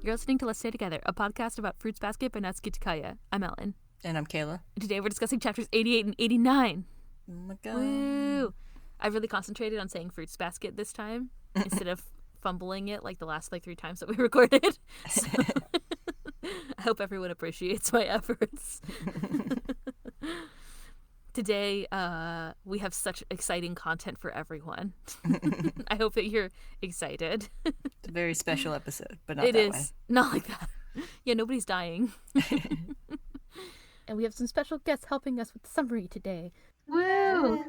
You're listening to Let's Stay Together, a podcast about Fruits Basket by Natsuki Takaya. I'm Ellen. And I'm Kayla. And today we're discussing chapters 88 and 89. Oh my god. Woo! I really concentrated on saying Fruits Basket this time instead of fumbling it like the last 3 times that we recorded. So I hope everyone appreciates my efforts. Today, we have such exciting content for everyone. I hope that you're excited. It's a very special episode, but not it that is. way. Not like that. Yeah, nobody's dying. And we have some special guests helping us with the summary today. Woo!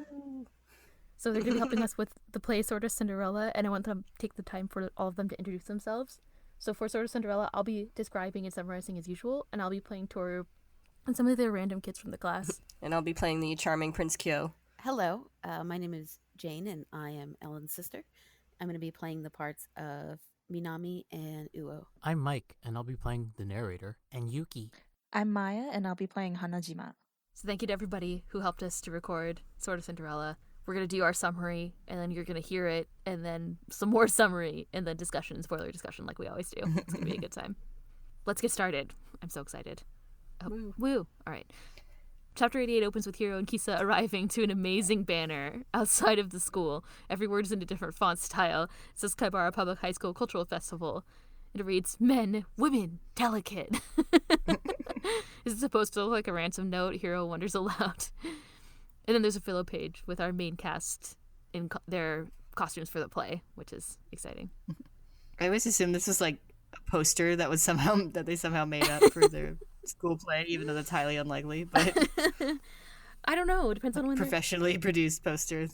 So they're going to be helping us with the play Sorta Cinderella, and I want them to take the time for all of them to introduce themselves. So for Sorta Cinderella, I'll be describing and summarizing as usual, and I'll be playing Tohru and some of the random kids from the class. And I'll be playing the charming Prince Kyo. Hello, my name is Jane, and I am Ellen's sister. I'm going to be playing the parts of Minami and Uo. I'm Mike, and I'll be playing the narrator, and Yuki. I'm Maya, and I'll be playing Hanajima. So thank you to everybody who helped us to record Sorta Cinderella. We're going to do our summary, and then you're going to hear it, and then some more summary, and then discussion, spoiler discussion like we always do. It's going to be a good time. Let's get started. I'm so excited. Oh, woo. All right. Chapter 88 opens with Hiro and Kisa arriving to an amazing banner outside of the school. Every word is in a different font style. It says Kaibara Public High School Cultural Festival. It reads, Men, Women, Delicate. Is it supposed to look like a ransom note? Hiro wonders aloud. And then there's a filler page with our main cast in their costumes for the play, which is exciting. I always assumed this was like a poster that was that they somehow made up for their school play, even though that's highly unlikely. But I don't know. It depends on when professionally produced posters.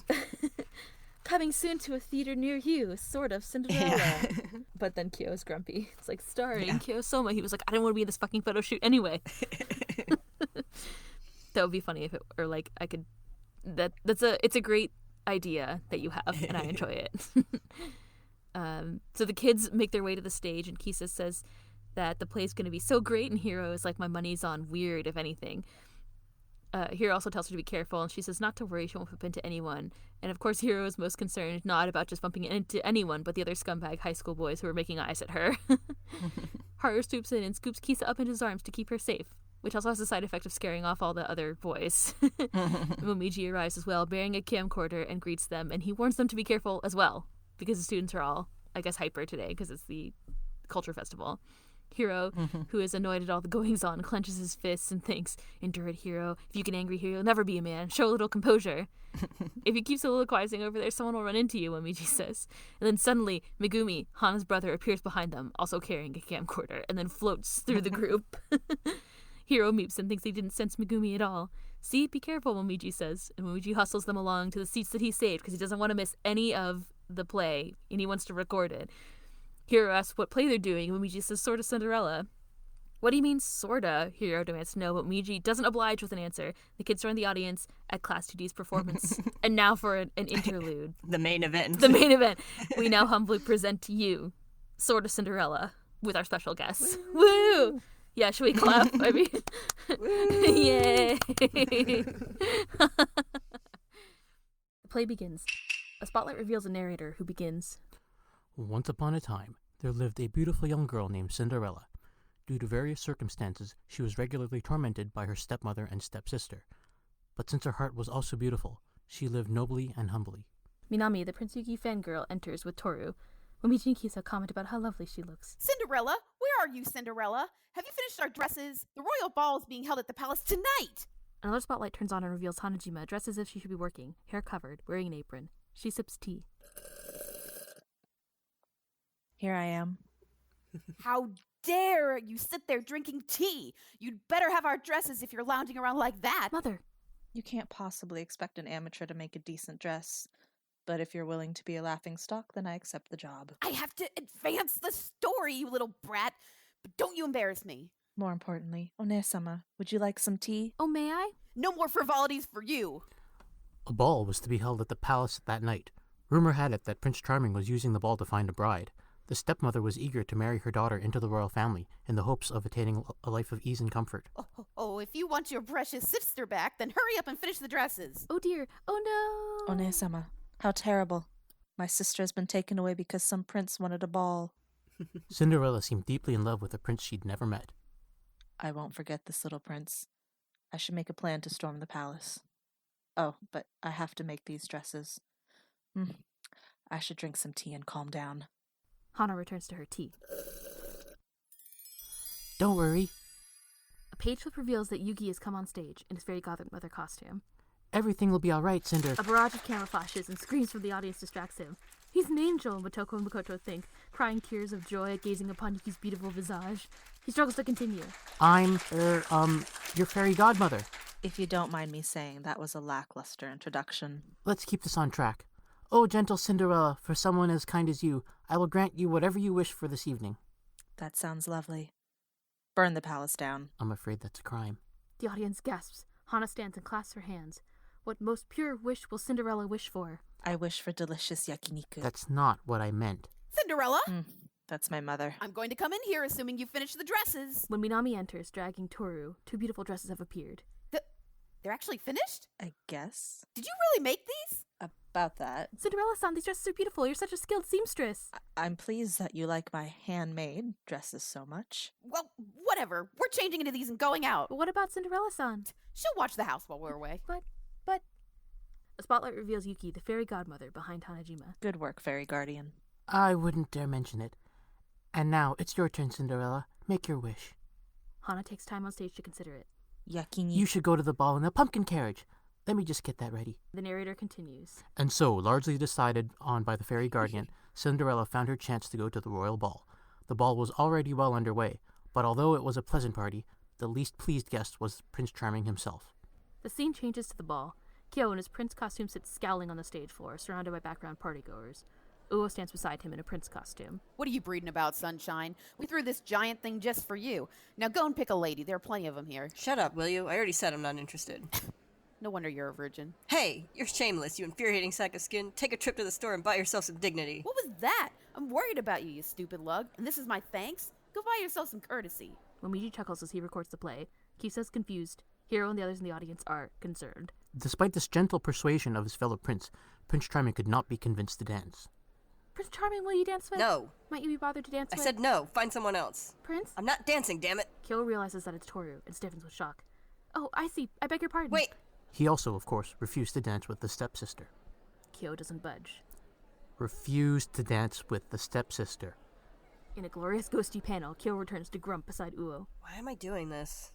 Coming soon to a theater near you, sort of Cinderella. Yeah. But then Kyo's grumpy. It's like, starring Kyo Soma. He was like, I didn't want to be in this fucking photo shoot anyway. That would be funny if it, or like I could. It's a great idea that you have, and I enjoy it. So the kids make their way to the stage, and Kisa says that the play's going to be so great, and Hiro is like, my money's on weird, if anything. Hiro also tells her to be careful, and she says not to worry, she won't bump into anyone. And of course, Hiro is most concerned not about just bumping into anyone, but the other scumbag high school boys who are making eyes at her. Haru swoops in and scoops Kisa up into his arms to keep her safe, which also has the side effect of scaring off all the other boys. Momiji arrives as well, bearing a camcorder, and greets them, and he warns them to be careful as well, because the students are all, I guess, hyper today, because it's the culture festival. Hiro, who is annoyed at all the goings-on, clenches his fists and thinks, endure it, Hiro. If you get angry here, you'll never be a man. Show a little composure. If you keep soliloquizing over there, someone will run into you, Momiji says. And then suddenly, Megumi, Hana's brother, appears behind them, also carrying a camcorder, and then floats through the group. Hiro meeps and thinks he didn't sense Megumi at all. See, be careful, Momiji says. And Momiji hustles them along to the seats that he saved, because he doesn't want to miss any of the play, and he wants to record it. Hiro asks what play they're doing, and Momiji says Sorta Cinderella. What do you mean, sorta? Hiro demands to know, but Momiji doesn't oblige with an answer. The kids are in the audience at Class 2D's performance. And now for an interlude. The main event. The main event. We now humbly present to you Sorta Cinderella with our special guests. Woo! Yeah, should we clap? I mean, yay! The play begins. A spotlight reveals a narrator who begins. Once upon a time, there lived a beautiful young girl named Cinderella. Due to various circumstances, she was regularly tormented by her stepmother and stepsister. But since her heart was also beautiful, she lived nobly and humbly. Minami, the Prince Yuki fangirl, enters with Tohru. Momiji and Kisa comment about how lovely she looks. Cinderella? Where are you, Cinderella? Have you finished our dresses? The royal ball is being held at the palace tonight! Another spotlight turns on and reveals Hanajima, dressed as if she should be working, hair covered, wearing an apron. She sips tea. Here I am. How dare you sit there drinking tea? You'd better have our dresses if you're lounging around like that. Mother! You can't possibly expect an amateur to make a decent dress. But if you're willing to be a laughingstock, then I accept the job. I have to advance the story, you little brat. But don't you embarrass me. More importantly, One-sama, would you like some tea? Oh, may I? No more frivolities for you. A ball was to be held at the palace that night. Rumor had it that Prince Charming was using the ball to find a bride. The stepmother was eager to marry her daughter into the royal family in the hopes of attaining a life of ease and comfort. Oh, if you want your precious sister back, then hurry up and finish the dresses. Oh dear, oh no. One-sama, how terrible. My sister has been taken away because some prince wanted a ball. Cinderella seemed deeply in love with a prince she'd never met. I won't forget this little prince. I should make a plan to storm the palace. Oh, but I have to make these dresses. I should drink some tea and calm down. Hana returns to her tea. Don't worry. A page flip reveals that Yuki has come on stage in his fairy godmother costume. Everything will be all right, Cinder. A barrage of camera flashes and screams from the audience distracts him. He's an angel, Motoko and Makoto think, crying tears of joy at gazing upon Yuki's beautiful visage. He struggles to continue. I'm, your fairy godmother. If you don't mind me saying, that was a lackluster introduction. Let's keep this on track. Oh, gentle Cinderella, for someone as kind as you, I will grant you whatever you wish for this evening. That sounds lovely. Burn the palace down. I'm afraid that's a crime. The audience gasps. Hana stands and clasps her hands. What most pure wish will Cinderella wish for? I wish for delicious yakiniku. That's not what I meant. Cinderella, That's my mother. I'm going to come in here assuming you finished the dresses. When Minami enters, dragging Tohru, two beautiful dresses have appeared. They're actually finished? I guess. Did you really make these? About that. Cinderella-san, these dresses are beautiful. You're such a skilled seamstress. I'm pleased that you like my handmade dresses so much. Well, whatever. We're changing into these and going out. But what about Cinderella-san? She'll watch the house while we're away. But... A spotlight reveals Yuki, the fairy godmother, behind Hanajima. Good work, fairy guardian. I wouldn't dare mention it. And now, it's your turn, Cinderella. Make your wish. Hana takes time on stage to consider it. Yakiniku. You should go to the ball in a pumpkin carriage. Let me just get that ready. The narrator continues. And so, largely decided on by the fairy guardian, Cinderella found her chance to go to the royal ball. The ball was already well underway, but although it was a pleasant party, the least pleased guest was Prince Charming himself. The scene changes to the ball. Kyo in his prince costume sits scowling on the stage floor, surrounded by background partygoers. Uo stands beside him in a prince costume. What are you breeding about, Sunshine? We threw this giant thing just for you. Now go and pick a lady. There are plenty of them here. Shut up, will you? I already said I'm not interested. No wonder you're a virgin. Hey, you're shameless, you infuriating sack of skin. Take a trip to the store and buy yourself some dignity. What was that? I'm worried about you, you stupid lug. And this is my thanks? Go buy yourself some courtesy. Momiji chuckles as he records the play. Kisa's confused. Hiro and the others in the audience are concerned. Despite this gentle persuasion of his fellow prince, Prince Charming could not be convinced to dance. Prince Charming, will you dance with? No. Might you be bothered to dance I with? said no. Find someone else. Prince? I'm not dancing, damn it. Kyo realizes that it's Tohru and stiffens with shock. Oh, I see. I beg your pardon. Wait. He also, of course, refused to dance with the stepsister. Kyo doesn't budge. Refused to dance with the stepsister. In a glorious ghosty panel, Kyo returns to Grump beside Uo. Why am I doing this?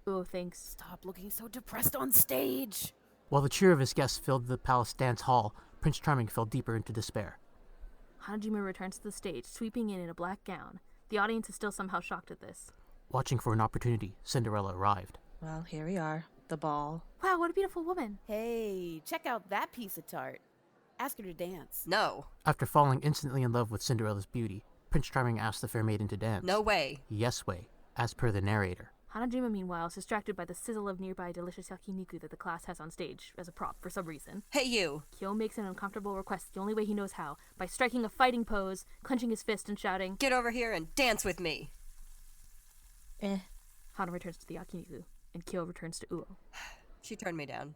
Uo thinks, Stop looking so depressed on stage. While the cheer of his guests filled the palace dance hall, Prince Charming fell deeper into despair. Hanajima returns to the stage, sweeping in a black gown. The audience is still somehow shocked at this. Watching for an opportunity, Cinderella arrived. Well, here we are. The ball. Wow, what a beautiful woman. Hey, check out that piece of tart. Ask her to dance. No. After falling instantly in love with Cinderella's beauty, Prince Charming asked the fair maiden to dance. No way. Yes way, as per the narrator. Hanajima, meanwhile, is distracted by the sizzle of nearby delicious yakiniku that the class has on stage as a prop for some reason. Hey, you. Kyo makes an uncomfortable request the only way he knows how, by striking a fighting pose, clenching his fist and shouting, Get over here and dance with me. Hana returns to the yakiniku, and Kyo returns to Uo. She turned me down.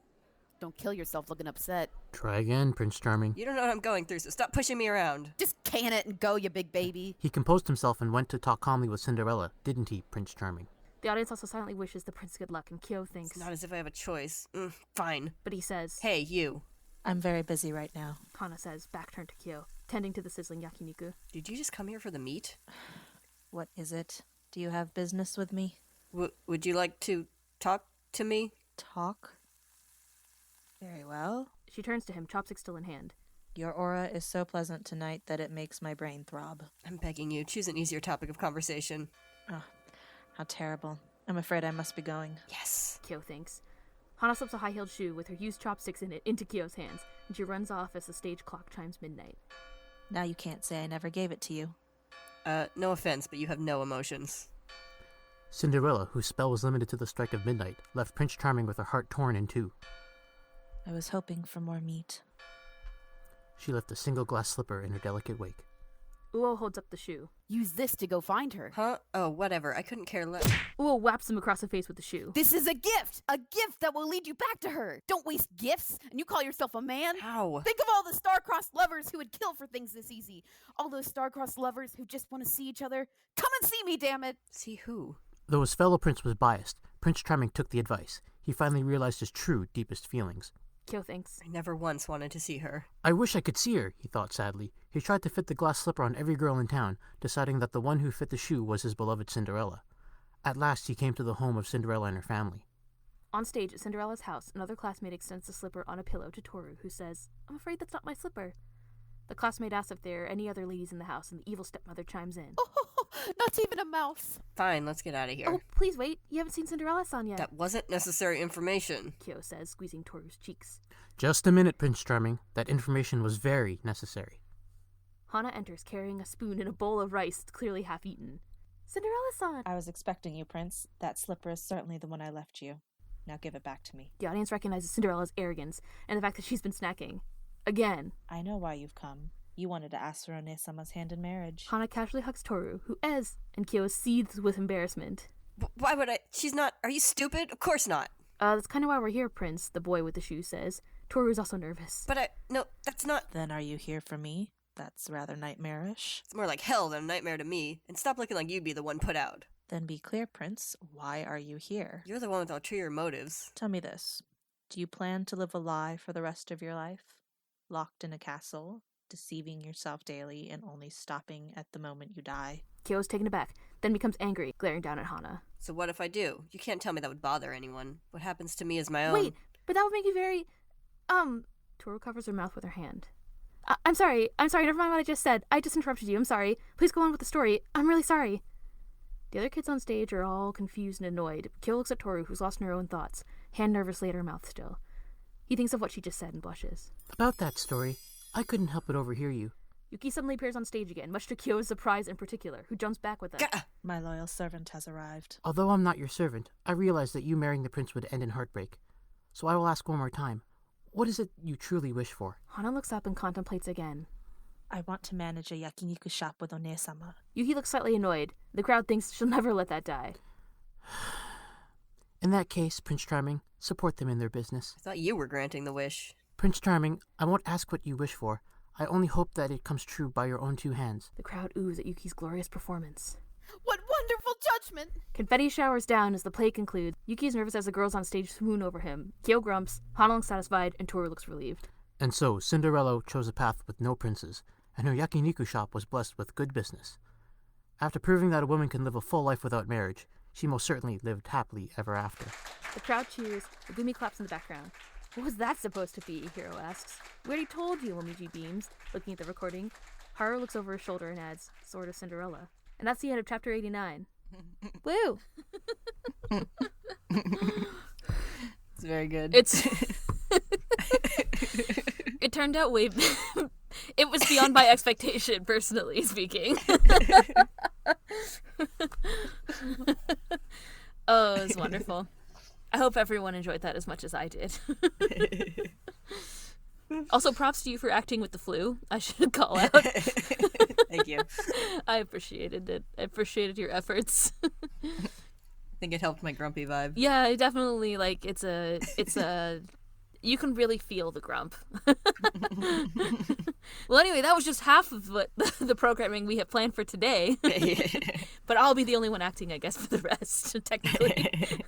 Don't kill yourself looking upset. Try again, Prince Charming. You don't know what I'm going through, so stop pushing me around. Just can it and go, you big baby. He composed himself and went to talk calmly with Cinderella, didn't he, Prince Charming? The audience also silently wishes the prince good luck, and Kyo thinks, It's not as if I have a choice. Fine. but he says, Hey, you. I'm very busy right now. Hana says, back turned to Kyo, tending to the sizzling yakiniku. Did you just come here for the meat? What is it? Do you have business with me? Would you like to talk to me? Talk? Very well. She turns to him, chopstick still in hand. Your aura is so pleasant tonight that it makes my brain throb. I'm begging you, choose an easier topic of conversation. Oh, how terrible. I'm afraid I must be going. Yes. Kyo thinks. Hana slips a high-heeled shoe with her used chopsticks in it into Kyo's hands, and she runs off as the stage clock chimes midnight. Now you can't say I never gave it to you. No offense, but you have no emotions. Cinderella, whose spell was limited to the strike of midnight, left Prince Charming with her heart torn in two. I was hoping for more meat. She left a single glass slipper in her delicate wake. Uo holds up the shoe. Use this to go find her. Huh? Oh, whatever. I couldn't care less. Uo whaps him across the face with the shoe. This is a gift! A gift that will lead you back to her! Don't waste gifts, and you call yourself a man? How? Think of all the star-crossed lovers who would kill for things this easy. All those star-crossed lovers who just want to see each other. Come and see me, damn it! See who? Though his fellow prince was biased, Prince Charming took the advice. He finally realized his true, deepest feelings. Kyo thinks. I never once wanted to see her. I wish I could see her, he thought sadly. He tried to fit the glass slipper on every girl in town, deciding that the one who fit the shoe was his beloved Cinderella. At last he came to the home of Cinderella and her family. On stage at Cinderella's house, another classmate extends the slipper on a pillow to Tohru, who says, I'm afraid that's not my slipper. The classmate asks if there are any other ladies in the house, and the evil stepmother chimes in. Oh, not even a mouse. Fine, let's get out of here. Oh, please wait. You haven't seen Cinderella-san yet. That wasn't necessary information. Kyo says, squeezing Toru's cheeks. Just a minute, Prince Charming. That information was very necessary. Hana enters carrying a spoon and a bowl of rice clearly half-eaten. Cinderella-san! I was expecting you, Prince. That slipper is certainly the one I left you. Now give it back to me. The audience recognizes Cinderella's arrogance and the fact that she's been snacking. Again. I know why you've come. You wanted to ask for One-sama's hand in marriage. Hana casually hugs Tohru, who and Kyo seethes with embarrassment. Why would I? She's not. Are you stupid? Of course not. That's kind of why we're here, Prince, the boy with the shoe says. Tohru's also nervous. But no, that's not. Then are you here for me? That's rather nightmarish. It's more like hell than a nightmare to me. And stop looking like you'd be the one put out. Then be clear, Prince. Why are you here? You're the one with ulterior motives. Tell me this. Do you plan to live a lie for the rest of your life? Locked in a castle, deceiving yourself daily, and only stopping at the moment you die? Kyo's taken aback, then becomes angry, glaring down at Hana. So what if I do? You can't tell me that would bother anyone. What happens to me is my own. Wait, but that would make you very... Tohru covers her mouth with her hand. I'm sorry, never mind what I just said. I just interrupted you, I'm sorry. Please go on with the story. I'm really sorry. The other kids on stage are all confused and annoyed. Kyo looks at Tohru, who's lost in her own thoughts, hand nervously at her mouth still. He thinks of what she just said and blushes. About that story, I couldn't help but overhear you. Yuki suddenly appears on stage again, much to Kyo's surprise in particular, who jumps back with them. My loyal servant has arrived. Although I'm not your servant, I realize that you marrying the prince would end in heartbreak. So I will ask one more time. What is it you truly wish for? Hana looks up and contemplates again. I want to manage a yakiniku shop with One-sama. Yuki looks slightly annoyed. The crowd thinks she'll never let that die. In that case, Prince Charming, support them in their business. I thought you were granting the wish. Prince Charming, I won't ask what you wish for. I only hope that it comes true by your own two hands. The crowd oohs at Yuki's glorious performance. What wonderful judgment! Confetti showers down as the play concludes. Yuki is nervous as the girls on stage swoon over him. Kyo grumps, Hana looks satisfied, and Tohru looks relieved. And so, Cinderella chose a path with no princes, and her yakiniku shop was blessed with good business. After proving that a woman can live a full life without marriage, she most certainly lived happily ever after. The crowd cheers, the gloomy claps in the background. What was that supposed to be? Hiro asks. We already told you, Momiji beams, looking at the recording. Haru looks over his shoulder and adds, Sorta Cinderella. And that's the end of chapter 89. Woo! It's very good. It turned out way... It was beyond my expectation, personally speaking. Oh, it was wonderful. I hope everyone enjoyed that as much as I did. Also, props to you for acting with the flu. I should call out. Thank you. I appreciated it. I appreciated your efforts. I think it helped my grumpy vibe. Yeah, it definitely, like, it's a, you can really feel the grump. Well, anyway, that was just half of what the programming we have planned for today. But I'll be the only one acting, I guess, for the rest, technically.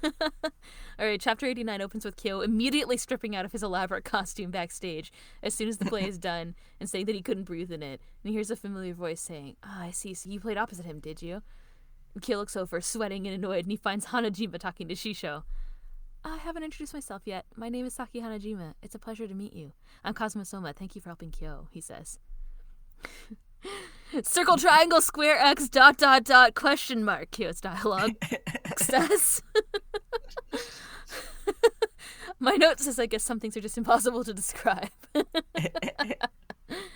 All right, chapter 89 opens with Kyo immediately stripping out of his elaborate costume backstage as soon as the play is done and saying that he couldn't breathe in it. And he hears a familiar voice saying, I see, so you played opposite him, did you? And Kyo looks over, sweating and annoyed, and he finds Hanajima talking to Shishou. I haven't introduced myself yet. My name is Saki Hanajima. It's a pleasure to meet you. I'm Kazuma Soma. Thank you for helping Kyo, he says. Circle, triangle, square, X, ... question mark, Kyo's dialogue says. My note says, I guess some things are just impossible to describe.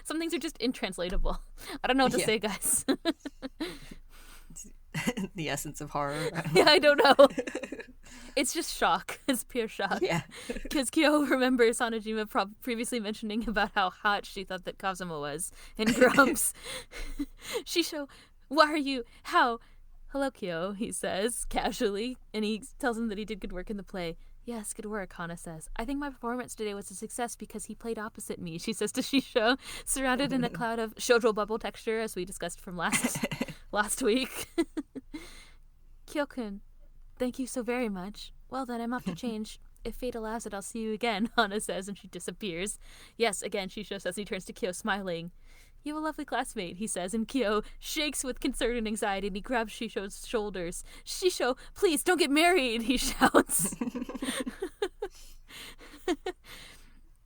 Some things are just intranslatable. I don't know what to say, guys. the essence of horror. Yeah, I don't know. It's just shock. It's pure shock. Yeah. Because Kyo remembers Hanajima previously mentioning about how hot she thought that Kazuma was, and grumps. Shishou, why are you... How? Hello, Kyo, he says, casually, and he tells him that he did good work in the play. Yes, good work, Hana says. I think my performance today was a success because he played opposite me, she says to Shishou, surrounded in a cloud of shoujo bubble texture, as we discussed from last week. Kyo-kun, thank you so very much. Well then, I'm off to change. If fate allows it, I'll see you again, Hana says, and she disappears. Yes, again, Shishou says, he turns to Kyo, smiling. You have a lovely classmate, he says, and Kyo shakes with concern and anxiety, and he grabs Shishou's shoulders. Shishou, please, don't get married, he shouts.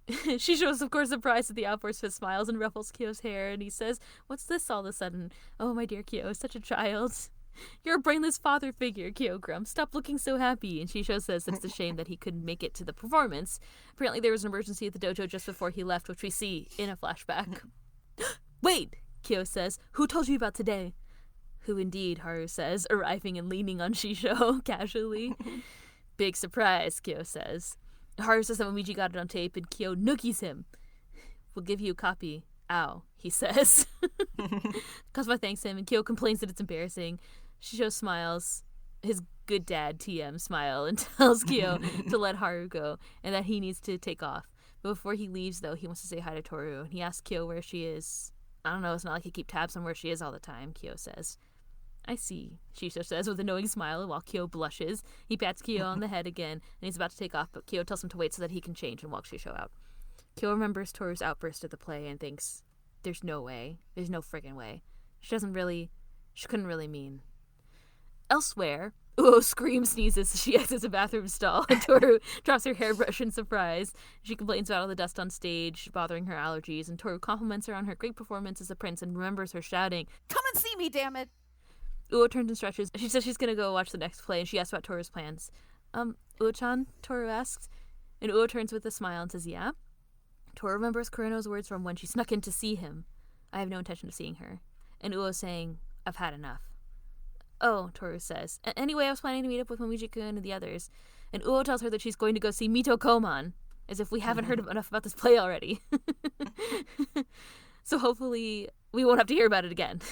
Shishou is, of course, surprised at the outburst, but smiles and ruffles Kyo's hair, and he says, what's this all of a sudden? Oh, my dear Kyo, such a child. You're a brainless father figure, Kyo grumps. Stop looking so happy. And Shishou says that it's a shame that he couldn't make it to the performance. Apparently there was an emergency at the dojo just before he left, which we see in a flashback. Wait, Kyo says. Who told you about today? Who indeed, Haru says, arriving and leaning on Shishou casually. Big surprise, Kyo says. Haru says that Momiji got it on tape, and Kyo noogies him. We'll give you a copy. Ow, he says. Kazuma thanks him, and Kyo complains that it's embarrassing. Shishou smiles, his good dad TM smile, and tells Kyo to let Haru go, and that he needs to take off. But before he leaves, though, he wants to say hi to Tohru, and he asks Kyo where she is. I don't know, it's not like he keep tabs on where she is all the time, Kyo says. I see, Shishou says with a knowing smile, while Kyo blushes. He pats Kyo on the head again, and he's about to take off, but Kyo tells him to wait so that he can change and walk Shishou out. Kyo remembers Toru's outburst at the play and thinks, there's no way. There's no friggin' way. She couldn't really mean. Elsewhere, Uo screams, sneezes as she exits a bathroom stall, and Tohru drops her hairbrush in surprise. She complains about all the dust on stage, bothering her allergies, and Tohru compliments her on her great performance as a prince and remembers her shouting, "Come and see me, damn it!" Uo turns and stretches. She says she's gonna go watch the next play, and she asks about Tohru's plans. Uo-chan? Tohru asks. And Uo turns with a smile and says, yeah? Tohru remembers Kureno's words from when she snuck in to see him. I have no intention of seeing her. And Uo saying, I've had enough. Oh, Tohru says. Anyway, I was planning to meet up with Momiji-kun and the others. And Uo tells her that she's going to go see Mito Koman, as if we haven't heard enough about this play already. So hopefully we won't have to hear about it again.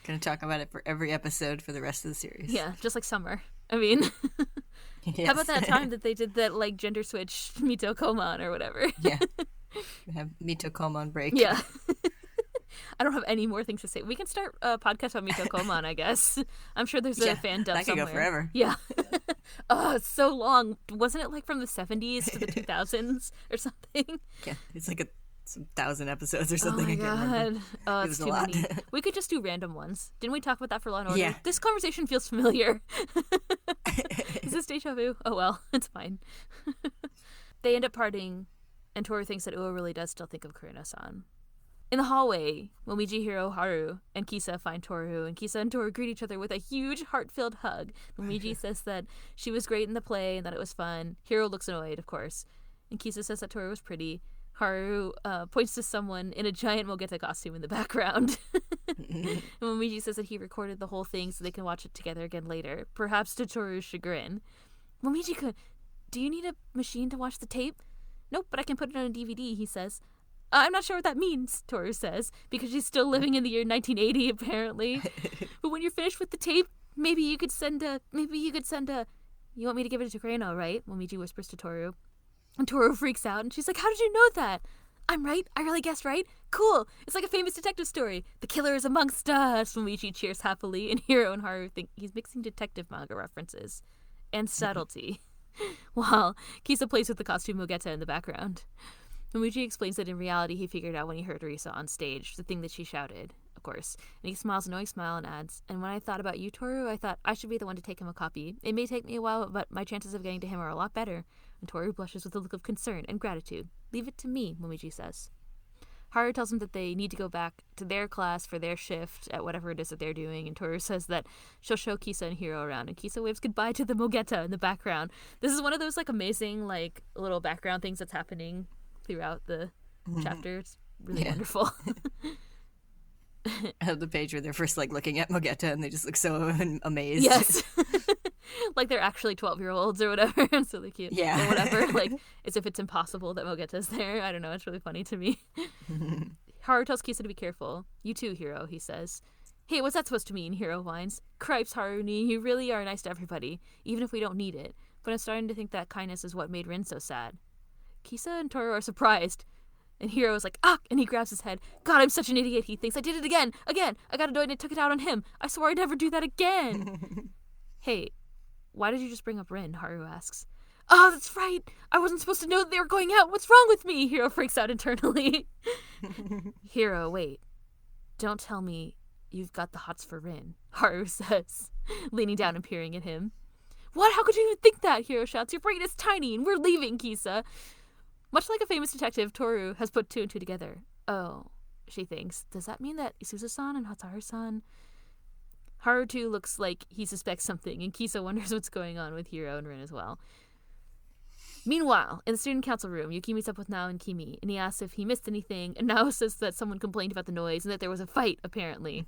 Gonna talk about it for every episode for the rest of the series. Yeah, just like Summer. I mean, Yes. How about that time that they did that, like, gender switch Mito Koman or whatever? Yeah. We have Mito Koman break. Yeah. I don't have any more things to say. We can start a podcast on Mito Koman, I guess. I'm sure there's a fan dub that somewhere. That could go forever. Yeah. Oh, it's so long. Wasn't it like from the 70s to the 2000s or something? Yeah, it's like some 1,000 episodes or something. Oh my I can't remember. god. Oh, It it's was too a lot. many. We could just do random ones. Didn't we talk about that for Law & Order? Yeah. This conversation feels familiar. Is this deja vu? Oh well, it's fine. They end up parting, and Tohru thinks that Uo really does still think of Kureno-san. In the hallway, Momiji, Hiro, Haru, and Kisa find Tohru, and Kisa and Tohru greet each other with a huge, heart-filled hug. Momiji says that she was great in the play and that it was fun. Hiro looks annoyed, of course. And Kisa says that Tohru was pretty. Haru points to someone in a giant Mogeta costume in the background. And Momiji says that he recorded the whole thing so they can watch it together again later, perhaps to Toru's chagrin. Momiji-kun, do you need a machine to watch the tape? Nope, but I can put it on a DVD, he says. I'm not sure what that means, Tohru says, because she's still living in the year 1980, apparently. But when you're finished with the tape, maybe you could send a... You want me to give it to Kureno, right? Momiji whispers to Tohru. And Tohru freaks out, and she's like, how did you know that? I'm right? I really guessed right? Cool! It's like a famous detective story. The killer is amongst us! Momiji cheers happily, and Hiro and Haru think he's mixing detective manga references. And subtlety. While Kisa plays with the costume Mogeta in the background. Momiji explains that in reality he figured out when he heard Risa on stage, the thing that she shouted, of course. And he smiles a knowing smile and adds, and when I thought about you, Tohru, I thought I should be the one to take him a copy. It may take me a while, but my chances of getting to him are a lot better. And Tohru blushes with a look of concern and gratitude. Leave it to me, Momiji says. Haru tells him that they need to go back to their class for their shift at whatever it is that they're doing, and Tohru says that she'll show Kisa and Hiro around, and Kisa waves goodbye to the Mogeta in the background. This is one of those, like, amazing, like, little background things that's happening throughout the chapter. It's really wonderful. I have the page where they're first like looking at Mogeta and they just look so amazed. Yes. Like they're actually 12-year-olds or whatever. So they're cute. Yeah. Or whatever. Like, as if it's impossible that Mogeta's there. I don't know. It's really funny to me. Haru tells Kisa to be careful. You too, Hiro, he says. Hey, what's that supposed to mean? Hiro whines. Cripes, Haruni. You really are nice to everybody, even if we don't need it. But I'm starting to think that kindness is what made Rin so sad. Kisa and Tohru are surprised. And Hiro is like, ah! And he grabs his head. God, I'm such an idiot. He thinks I did it again. Again. I got annoyed and I took it out on him. I swore I'd never do that again. Hey, why did you just bring up Rin? Haru asks. Oh, that's right. I wasn't supposed to know that they were going out. What's wrong with me? Hiro freaks out internally. Hiro, wait. Don't tell me you've got the hots for Rin, Haru says, leaning down and peering at him. What? How could you even think that? Hiro shouts. Your brain is tiny and we're leaving, Kisa. Much like a famous detective, Tohru has put two and two together. Oh, she thinks. Does that mean that Isuzu-san and Hatsuharu-san? Haru too looks like he suspects something, and Kisa wonders what's going on with Hiro and Rin as well. Meanwhile, in the student council room, Yuki meets up with Nao and Kimi, and he asks if he missed anything, and Nao says that someone complained about the noise and that there was a fight, apparently.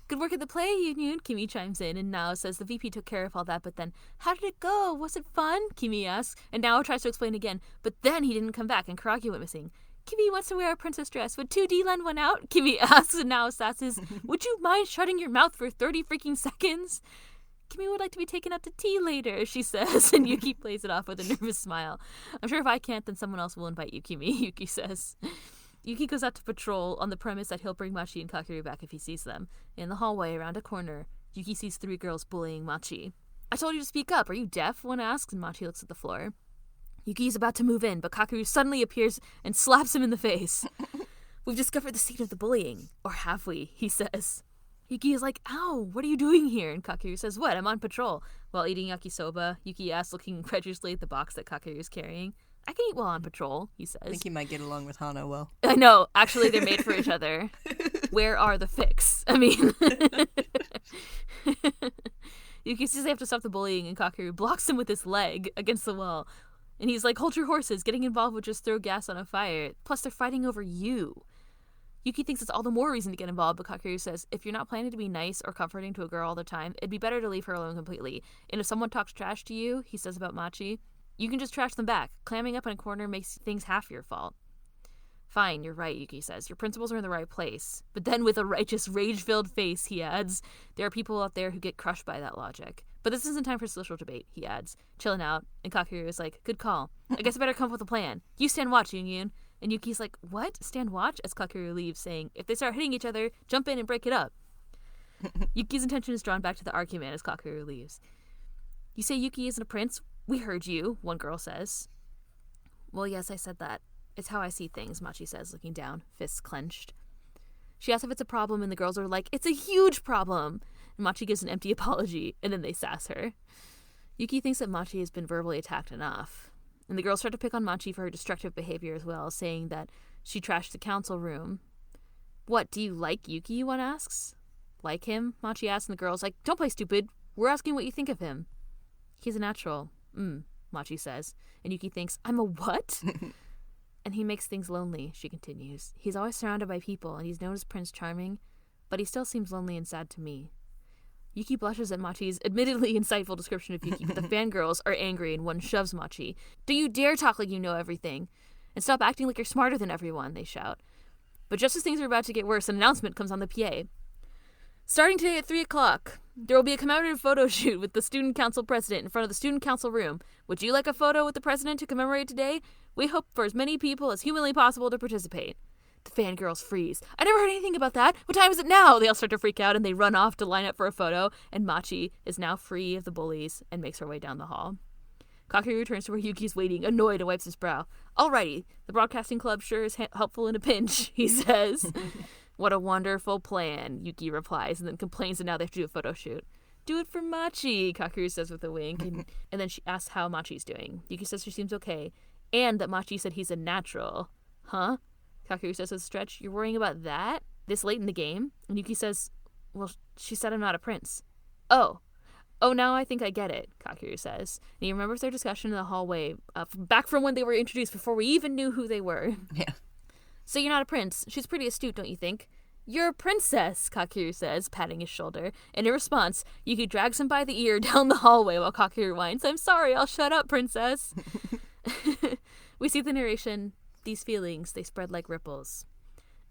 Good work at the play union, Kimi chimes in, and Nao says the VP took care of all that, but then, how did it go? Was it fun? Kimi asks, and Nao tries to explain again, but then he didn't come back, and Karagi went missing. Kimi wants to wear a princess dress. Would 2D lend one out? Kimi asks, and Nao sasses, would you mind shutting your mouth for 30 freaking seconds? Kimi would like to be taken out to tea later, she says, and Yuki plays it off with a nervous smile. I'm sure if I can't, then someone else will invite you, Kimi, Yuki says. Yuki goes out to patrol on the premise that he'll bring Machi and Kakeru back if he sees them. In the hallway, around a corner, Yuki sees three girls bullying Machi. I told you to speak up. Are you deaf? One asks, and Machi looks at the floor. Yuki is about to move in, but Kakeru suddenly appears and slaps him in the face. We've discovered the seat of the bullying. Or have we? He says. Yuki is like, ow, what are you doing here? And Kakeru says, what? I'm on patrol. While eating yakisoba, Yuki asks, looking incredulously at the box that Kakeru is carrying. I can eat while on patrol, he says. I think he might get along with Hana well. I know. Actually, they're made for each other. Where are the fics? I mean... Yuki says they have to stop the bullying, and Kakeru blocks him with his leg against the wall. And he's like, hold your horses. Getting involved would just throw gas on a fire. Plus, they're fighting over you. Yuki thinks it's all the more reason to get involved, but Kakeru says, if you're not planning to be nice or comforting to a girl all the time, it'd be better to leave her alone completely. And if someone talks trash to you, he says about Machi, you can just trash them back. Clamming up in a corner makes things half your fault. Fine, you're right, Yuki says. Your principles are in the right place. But then with a righteous, rage-filled face, he adds, there are people out there who get crushed by that logic. But this isn't time for social debate, he adds, chilling out. And Kakeru is like, good call. I guess I better come up with a plan. You stand watch, Yun. And Yuki's like, what? Stand watch? As Kakeru leaves, saying, if they start hitting each other, jump in and break it up. Yuki's attention is drawn back to the argument as Kakeru leaves. You say Yuki isn't a prince? We heard you, one girl says. Well, yes, I said that. It's how I see things, Machi says, looking down, fists clenched. She asks if it's a problem, and the girls are like, it's a huge problem! And Machi gives an empty apology, and then they sass her. Yuki thinks that Machi has been verbally attacked enough. And the girls start to pick on Machi for her destructive behavior as well, saying that she trashed the council room. What, do you like Yuki, one asks? Like him? Machi asks, and the girl's like, don't play stupid. We're asking what you think of him. He's a natural. Machi says. And Yuki thinks, I'm a what? And he makes things lonely, she continues. He's always surrounded by people, and he's known as Prince Charming, but he still seems lonely and sad to me. Yuki blushes at Machi's admittedly insightful description of Yuki, but the fangirls are angry and one shoves Machi. Do you dare talk like you know everything? And stop acting like you're smarter than everyone, they shout. But just as things are about to get worse, an announcement comes on the PA. Starting today at 3 o'clock, there will be a commemorative photo shoot with the student council president in front of the student council room. Would you like a photo with the president to commemorate today? We hope for as many people as humanly possible to participate. The fangirls freeze. I never heard anything about that. What time is it now? They all start to freak out and they run off to line up for a photo, and Machi is now free of the bullies and makes her way down the hall. Kakeru returns to where Yuki's waiting, annoyed, and wipes his brow. Alrighty, the broadcasting club sure is helpful in a pinch, he says. What a wonderful plan, Yuki replies, and then complains that now they have to do a photo shoot. Do it for Machi, Kakeru says with a wink, and then she asks how Machi's doing. Yuki says she seems okay, and that Machi said he's a natural. Huh? Kakeru says with a stretch, you're worrying about that? This late in the game? And Yuki says, well, she said I'm not a prince. Oh, now I think I get it, Kakeru says. And he remembers their discussion in the hallway, back from when they were introduced before we even knew who they were. Yeah. So you're not a prince. She's pretty astute, don't you think? "You're a princess," Kakeru says, patting his shoulder. And in response, Yuki drags him by the ear down the hallway while Kakeru whines, "I'm sorry, I'll shut up, princess." We see the narration, "These feelings, they spread like ripples."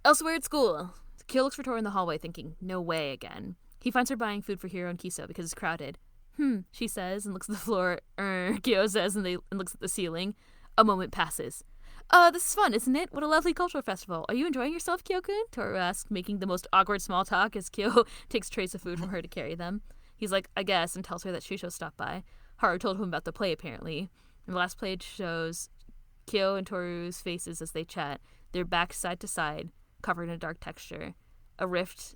Elsewhere at school, Kyo looks for Tohru in the hallway thinking, "No way again." He finds her buying food for Hiro and Kiso because it's crowded. She says and looks at the floor. Kyo says and looks at the ceiling. A moment passes. This is fun, isn't it? What a lovely cultural festival. Are you enjoying yourself, Kyo-kun?" Tohru asks, making the most awkward small talk as Kyo takes trays of food from her to carry them. He's like, "I guess," and tells her that Shishou stopped by. Haru told him about the play, apparently. And the last page shows Kyo and Tohru's faces as they chat. Their backs side to side, covered in a dark texture. A rift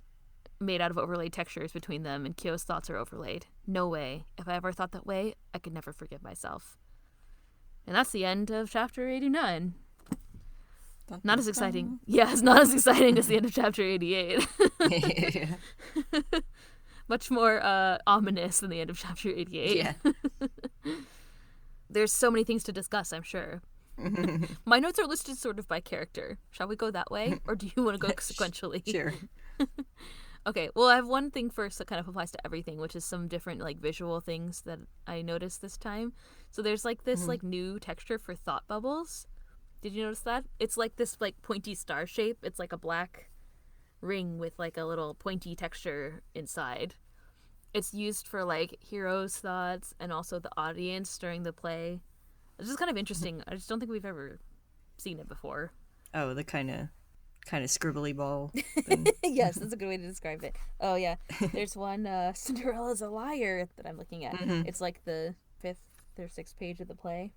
made out of overlaid textures between them, and Kyo's thoughts are overlaid. No way. If I ever thought that way, I could never forgive myself. And that's the end of chapter 89. Not as exciting. Yeah, it's not as exciting as the end of chapter 88. Much more ominous than the end of chapter 88. Yeah. There's so many things to discuss, I'm sure. My notes are listed sort of by character. Shall we go that way? Or do you want to go sequentially? Sure. Okay, well, I have one thing first that kind of applies to everything, which is some different, like, visual things that I noticed this time. So there's, like, this, like, new texture for thought bubbles. Did you notice that? It's, like, this, like, pointy star shape. It's, like, a black ring with, like, a little pointy texture inside. It's used for, like, Hiro's thoughts and also the audience during the play. It's just kind of interesting. I just don't think we've ever seen it before. Oh, the kind of scribbly ball thing. Yes, that's a good way to describe it. Oh, yeah. There's one, Cinderella's a liar, that I'm looking at. It's like the 5th or 6th page of the play.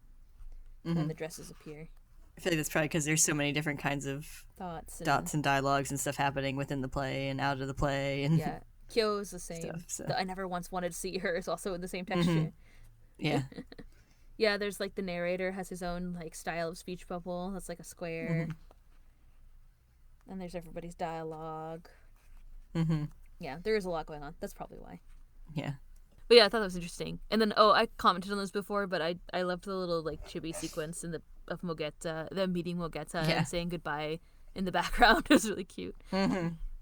And the dresses appear. I feel like that's probably because there's so many different kinds of Thoughts. dots and dialogues and stuff happening within the play and out of the play. And Yeah. Kyo is the same. Stuff, so. I never once wanted to see her is also in the same texture. Yeah. Yeah, there's like the narrator has his own like style of speech bubble. That's like a square. And there's everybody's dialogue. Yeah, there is a lot going on. That's probably why. Yeah. But yeah, I thought that was interesting. And then, I commented on this before, but I loved the little like chibi sequence of Mogeta, them meeting Mogeta and saying goodbye in the background. It was really cute.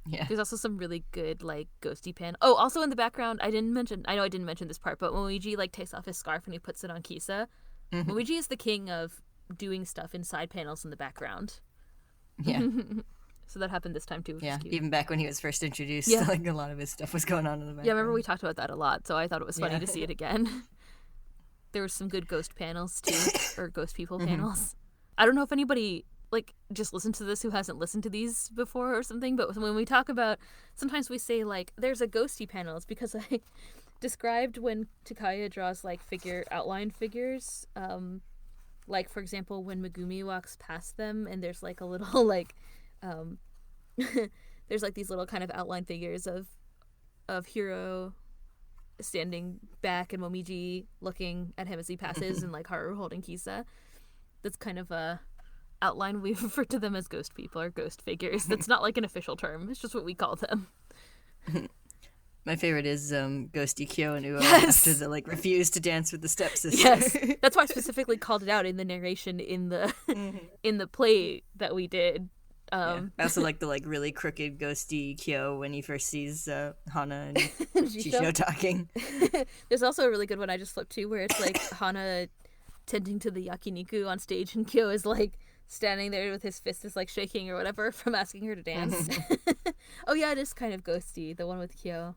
Yeah. There's also some really good like ghosty pan. Oh, also in the background, I know I didn't mention this part, but when Luigi like takes off his scarf and he puts it on Kisa, Luigi is the king of doing stuff in side panels in the background. Yeah. So that happened this time too, which is cute. Even back when he was first introduced, like a lot of his stuff was going on in the background. Yeah, I remember we talked about that a lot, so I thought it was funny to see it again. There were some good ghost panels too, or ghost people panels. I don't know if anybody like just listened to this who hasn't listened to these before or something, but when we talk about, sometimes we say like there's a ghosty panel. It's because I described when Takaya draws like outline figures, like for example when Megumi walks past them and there's like a little like there's like these little kind of outline figures of Hiro standing back and Momiji looking at him as he passes and like Haru holding Kisa. That's kind of a outline. We refer to them as ghost people or ghost figures. That's not like an official term. It's just what we call them. My favorite is Ghosty Kyo and Uo after they like refuse to dance with the stepsister. Yes, that's why I specifically called it out in the narration in the in the play that we did. I also like the like really crooked ghosty Kyo when he first sees Hana and Shishou talking. There's also a really good one I just flipped to where it's like Hana tending to the yakiniku on stage and Kyo is like standing there with his fist is like shaking or whatever from asking her to dance. Oh yeah, it is kind of ghosty, the one with Kyo.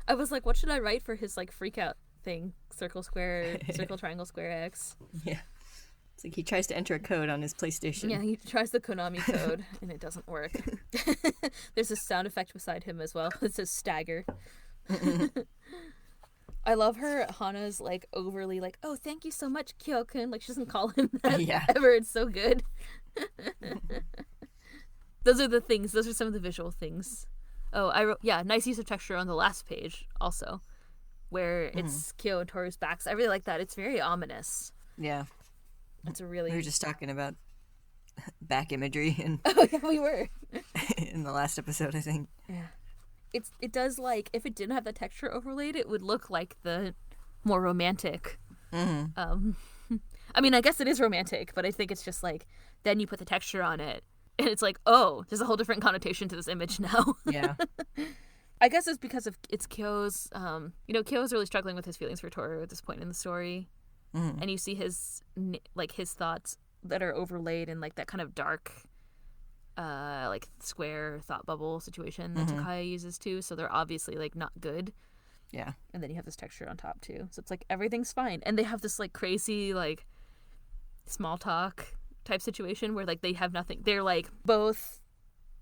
I was like, what should I write for his like freak out thing? Circle, square, circle, triangle, square, X. Yeah. It's like he tries to enter a code on his PlayStation. Yeah, he tries the Konami code and it doesn't work. There's a sound effect beside him as well. It says stagger. I love her. Hana's like overly like, oh, thank you so much, Kyo-kun. Like she doesn't call him that ever. It's so good. Those are the things. Those are some of the visual things. Oh, I wrote, nice use of texture on the last page also, where it's Kyo and Tohru's backs. I really like that. It's very ominous. Yeah. It's a really... We were just talking about back imagery and oh, yeah, we were. in the last episode, I think. Yeah. It does, like, if it didn't have the texture overlaid, it would look like the more romantic. I mean, I guess it is romantic, but I think it's just, like, then you put the texture on it, And it's like, oh, there's a whole different connotation to this image now. Yeah. I guess it's because of it's Kyo's, Kyo's really struggling with his feelings for Tohru at this point in the story. Mm-hmm. And you see his thoughts that are overlaid in like that kind of dark, like square thought bubble situation that Takaya uses too. So they're obviously like not good. Yeah. And then you have this texture on top too. So it's like everything's fine. And they have this like crazy like small talk type situation where like they have nothing. They're like both,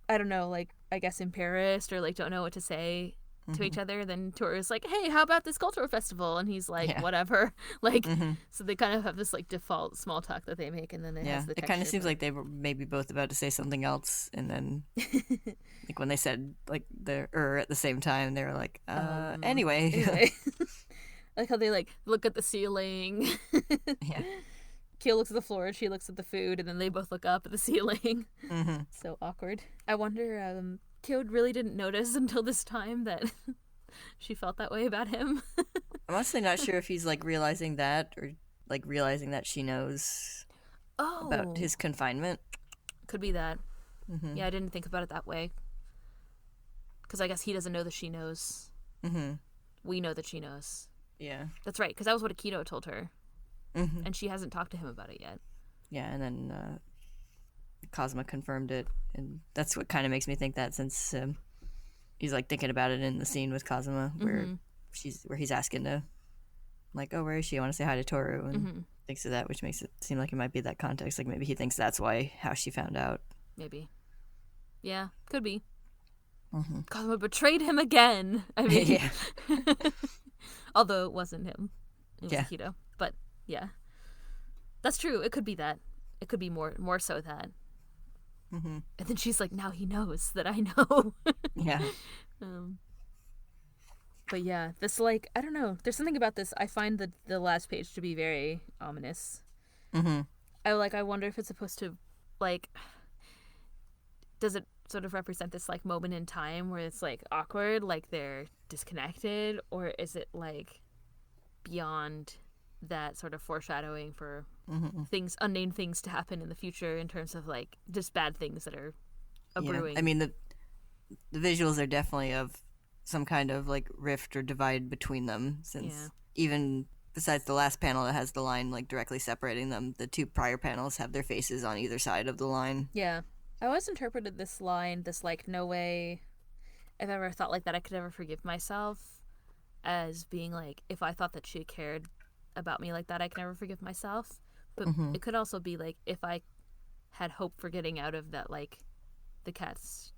I don't know, like I guess embarrassed or like don't know what to say to each other. Then Toru's like, hey, how about this cultural festival? And he's like, whatever. Like, so they kind of have this like default small talk that they make, and then it has the it texture. kind of seems like they were maybe both about to say something else, and then like when they said like the at the same time, they were like, anyway. I like how they like look at the ceiling. Yeah. Kyo looks at the floor, she looks at the food, and then they both look up at the ceiling. So awkward. I wonder, Kyo really didn't notice until this time that she felt that way about him. I'm honestly not sure if he's like realizing that or like realizing that she knows about his confinement. Could be that. Yeah, I didn't think about it that way. Because I guess he doesn't know that she knows. We know that she knows. Yeah. That's right, because that was what Akito told her. And she hasn't talked to him about it yet. Yeah, and then Kazuma confirmed it, and that's what kind of makes me think that, since he's like thinking about it in the scene with Kazuma where he's asking to like, oh, where is she? I want to say hi to Tohru, and thinks of that, which makes it seem like it might be that context. Like maybe he thinks that's how she found out. Maybe. Yeah, could be. Kazuma betrayed him again. I mean, although it wasn't him, it was Akito. But yeah, that's true. It could be that. It could be more so that. And then she's like, now he knows that I know. Yeah. But yeah, this like, I don't know. There's something about this. I find the last page to be very ominous. I wonder if it's supposed to, like, does it sort of represent this like moment in time where it's like awkward, like they're disconnected, or is it like beyond that sort of foreshadowing for unnamed things to happen in the future in terms of like just bad things that are brewing? I mean, the visuals are definitely of some kind of like rift or divide between them, since even besides the last panel that has the line like directly separating them, the two prior panels have their faces on either side of the line. Yeah. I always interpreted this line, this like, no way I've ever thought like that I could ever forgive myself, as being like, if I thought that she cared about me like that, I can never forgive myself. But it could also be like, if I had hope for getting out of that, like the cat's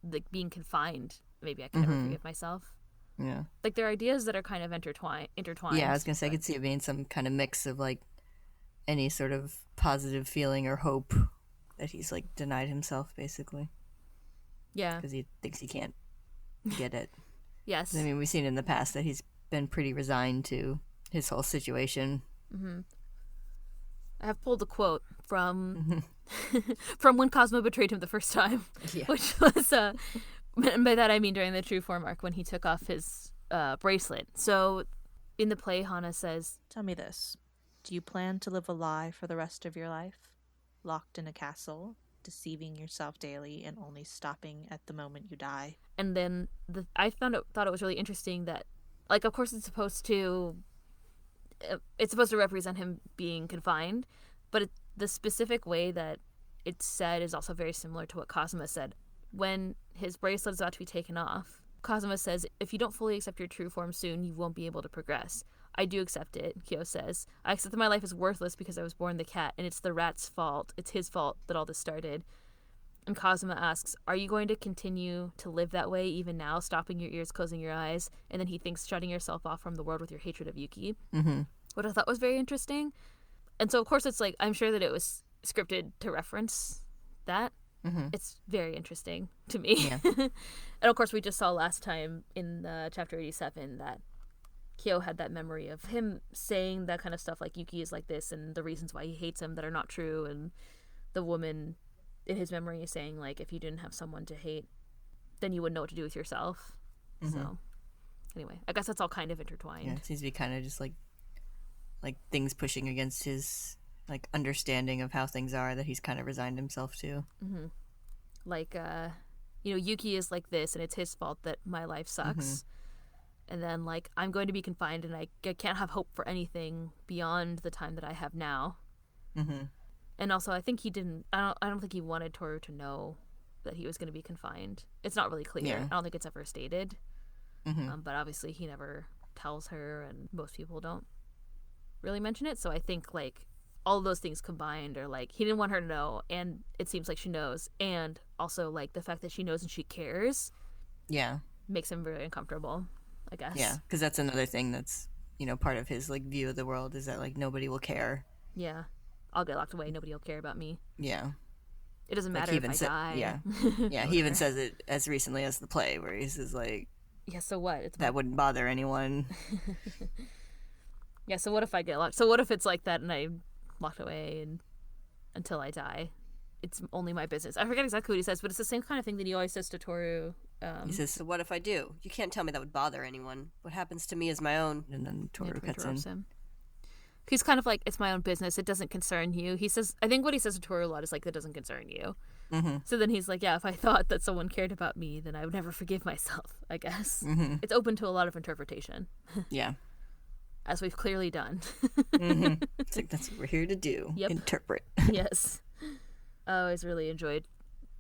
like being confined, maybe I could never forgive myself. Yeah, like there are ideas that are kind of intertwined. Yeah, I was gonna say, I could see it being some kind of mix of like any sort of positive feeling or hope that he's like denied himself, basically. Yeah, because he thinks he can't get it. Yes, I mean, we've seen in the past that he's been pretty resigned to his whole situation. I have pulled a quote from from when Cosmo betrayed him the first time, which was and by that I mean during the true form arc when he took off his bracelet. So in the play, Hana says, "Tell me this: do you plan to live a lie for the rest of your life, locked in a castle, deceiving yourself daily, and only stopping at the moment you die?" And then I thought it was really interesting that, like, of course it's supposed to represent him being confined, but the specific way that it's said is also very similar to what Kazuma said. When his bracelet is about to be taken off, Kazuma says, if you don't fully accept your true form soon, you won't be able to progress. I do accept it, Kyo says. I accept that my life is worthless because I was born the cat, and it's the rat's fault. It's his fault that all this started. And Kazuma asks, are you going to continue to live that way even now, stopping your ears, closing your eyes? And then he thinks, shutting yourself off from the world with your hatred of Yuki. What I thought was very interesting. And so, of course, it's like, I'm sure that it was scripted to reference that. It's very interesting to me. And, of course, we just saw last time in chapter 87 that Kyo had that memory of him saying that kind of stuff, like Yuki is like this and the reasons why he hates him that are not true. And the woman in his memory is saying, like, if you didn't have someone to hate, then you wouldn't know what to do with yourself. So, anyway, I guess that's all kind of intertwined. Yeah, it seems to be kind of just like things pushing against his like understanding of how things are that he's kind of resigned himself to. like Yuki is like this and it's his fault that my life sucks. And then like I'm going to be confined and I can't have hope for anything beyond the time that I have now. And also I think I don't think he wanted Tohru to know that he was going to be confined. It's not really clear. I don't think it's ever stated. But obviously he never tells her, and most people don't really mention it. So I think like all of those things combined are like he didn't want her to know, and it seems like she knows, and also like the fact that she knows and she cares makes him very uncomfortable, I guess. Yeah, because that's another thing that's part of his like view of the world, is that like nobody will care. Yeah, I'll get locked away, nobody will care about me. Yeah, it doesn't matter if I die. Yeah, he even says it as recently as the play, where he says like, yeah, so what? That wouldn't bother anyone. Yeah, so what if I get locked? So what if it's like that and I'm locked away and until I die? It's only my business. I forget exactly what he says, but it's the same kind of thing that he always says to Tohru. He says, so what if I do? You can't tell me that would bother anyone. What happens to me is my own. And then Tohru cuts in. Him. He's kind of like, it's my own business. It doesn't concern you. He says, I think what he says to Tohru a lot is like, that doesn't concern you. So then he's like, yeah, if I thought that someone cared about me, then I would never forgive myself, I guess. It's open to a lot of interpretation. Yeah. As we've clearly done. It's like, that's what we're here to do. Yep. Interpret. Yes. I always really enjoyed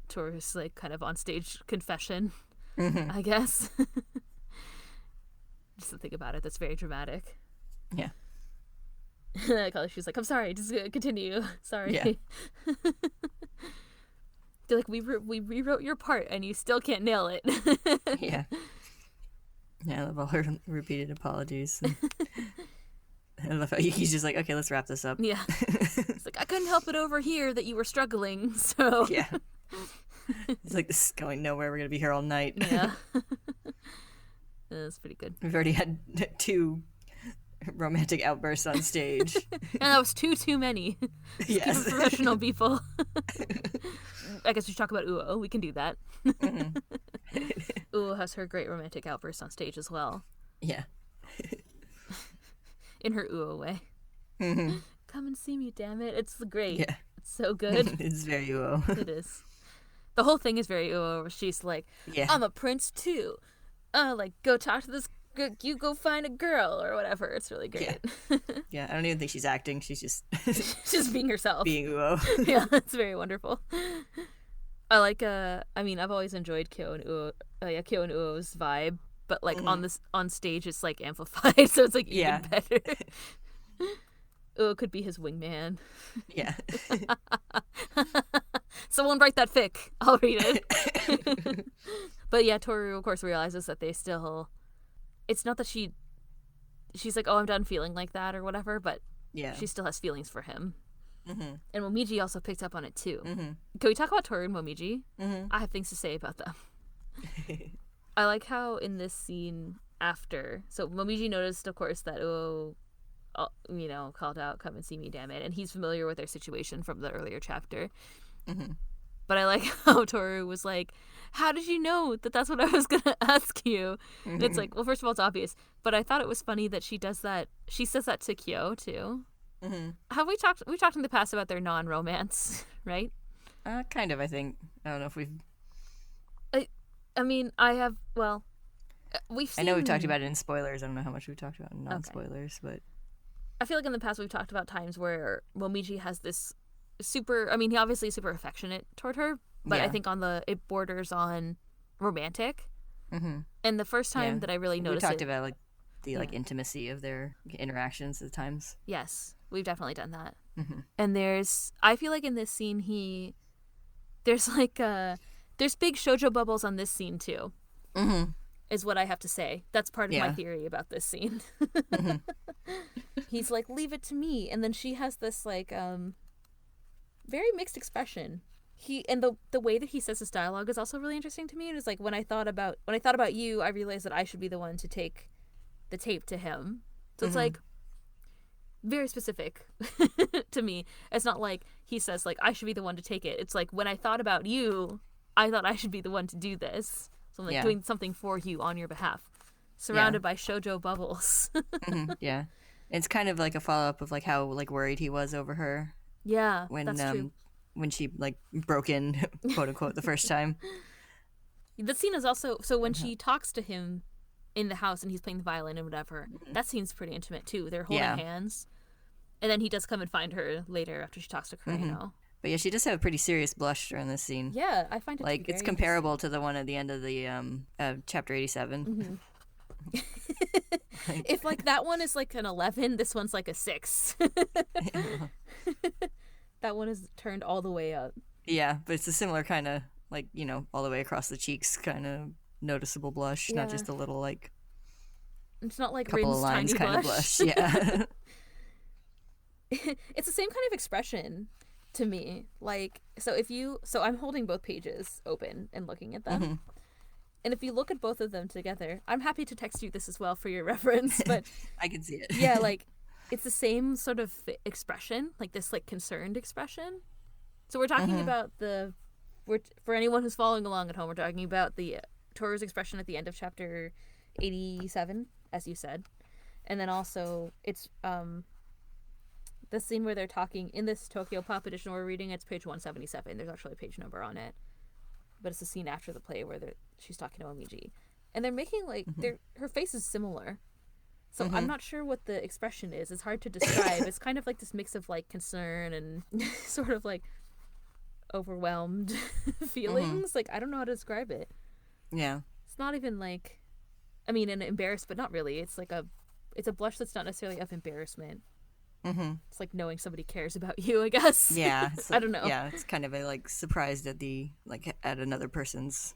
Tohru's like kind of on stage confession, I guess. Just to think about it, that's very dramatic. Yeah. She's like, I'm sorry, just continue. Sorry. Yeah. They're like, we rewrote your part and you still can't nail it. Yeah. Yeah, I love all her repeated apologies. I love how Yuki's just like, okay, let's wrap this up. Yeah. It's like, I couldn't help it over here that you were struggling, so. Yeah. It's like, this is going nowhere. We're going to be here all night. Yeah. That's pretty good. We've already had 2 romantic outbursts on stage. And that was too many. Yes. Professional people. I guess we should talk about Uo. We can do that. Uo has her great romantic outburst on stage as well. Yeah. In her Uo way. Come and see me, damn it. It's great. Yeah. It's so good. It's very Uo. It is. The whole thing is very Uo, where she's like, I'm a prince too. Like, go talk to this, you go find a girl or whatever. It's really great. Yeah, I don't even think she's acting. She's just just being herself. Being Uo. Yeah, it's very wonderful. I like, I've always enjoyed Kyo and Uo's vibe, but like on stage it's like amplified, so it's like even better. Uo could be his wingman. Yeah. Someone write that fic. I'll read it. But yeah, Tohru of course realizes that they still, it's not that she's like, oh, I'm done feeling like that or whatever, but she still has feelings for him. And Momiji also picked up on it too. Can we talk about Tohru and Momiji? I have things to say about them. I like how in this scene after, so Momiji noticed, of course, that called out, come and see me, damn it, and he's familiar with their situation from the earlier chapter. But I like how Tohru was like, how did you know that that's what I was gonna ask you? And it's like, well, first of all, it's obvious, but I thought it was funny that she says that to Kyo too. Have we talked in the past about their non-romance, right? Kind of, I think. I don't know if we've... I mean, I have, well, we've seen... I know we've talked about it in spoilers. I don't know how much we've talked about in non-spoilers, but... I feel like in the past we've talked about times where Momiji has this super... I mean, he obviously is super affectionate toward her, but I think it borders on romantic. And the first time that I really noticed we talked about like the like intimacy of their interactions at times. Yes, we've definitely done that. And I feel like in this scene there's big shoujo bubbles on this scene too. Is what I have to say. That's part of my theory about this scene. He's like, leave it to me, and then she has this like very mixed expression. And the way that he says his dialogue is also really interesting to me. And it's like, when I thought about you, I realized that I should be the one to take the tape to him. So it's like very specific to me. It's not like he says like, I should be the one to take it. It's like, when I thought about you, I thought I should be the one to do this. So I'm like doing something for you on your behalf, surrounded by shoujo bubbles. Yeah, it's kind of like a follow up of like how like worried he was over her. Yeah, when that's true. when she like broke in, quote unquote, the first time. The scene is also so when she talks to him in the house and he's playing the violin and whatever. That scene's pretty intimate too. They're holding hands, and then he does come and find her later after she talks to Kureno. But yeah, she does have a pretty serious blush during this scene. Yeah, I find it like it's comparable to the one at the end of the chapter 87. If like that one is like an 11, this one's like a 6. That one is turned all the way up. Yeah, but it's a similar kind of like, you know, all the way across the cheeks kind of noticeable blush, not just a little like it's not like couple Rin's of lines tiny kind blush. of blush. Yeah. It's the same kind of expression to me. Like so I'm holding both pages open and looking at them. And if you look at both of them together, I'm happy to text you this as well for your reference, but I can see it. Yeah, like it's the same sort of expression, like this like concerned expression. So we're talking about for anyone who's following along at home, we're talking about the Tohru's expression at the end of chapter 87, as you said. And then also it's the scene where they're talking in this Tokyo Pop edition we're reading, it's page 177. There's actually a page number on it. But it's the scene after the play where she's talking to Omiji. And they're making like her face is similar. So I'm not sure what the expression is. It's hard to describe. It's kind of like this mix of like concern and sort of like overwhelmed feelings. Like I don't know how to describe it. Yeah. It's not even like an embarrassed, but not really. It's like it's a blush that's not necessarily of embarrassment. It's like knowing somebody cares about you, I guess. Yeah. I don't know. Yeah, it's kind of a like surprised at the like at another person's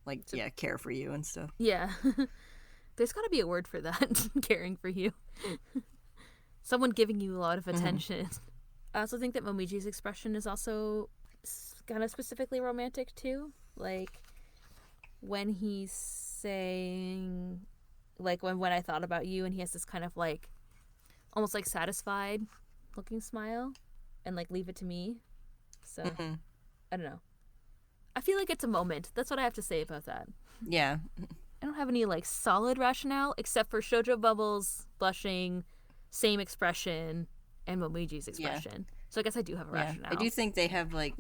like care for you and stuff. Yeah. There's got to be a word for that. Caring for you. Someone giving you a lot of attention. I also think that Momiji's expression is also kind of specifically romantic too. Like when he's saying like when I thought about you, and he has this kind of like almost like satisfied looking smile and like leave it to me. So I don't know. I feel like it's a moment. That's what I have to say about that. Yeah. I don't have any like solid rationale except for Shoujo Bubbles blushing, same expression, and Momiji's expression. Yeah. So I guess I do have a rationale. I do think they have like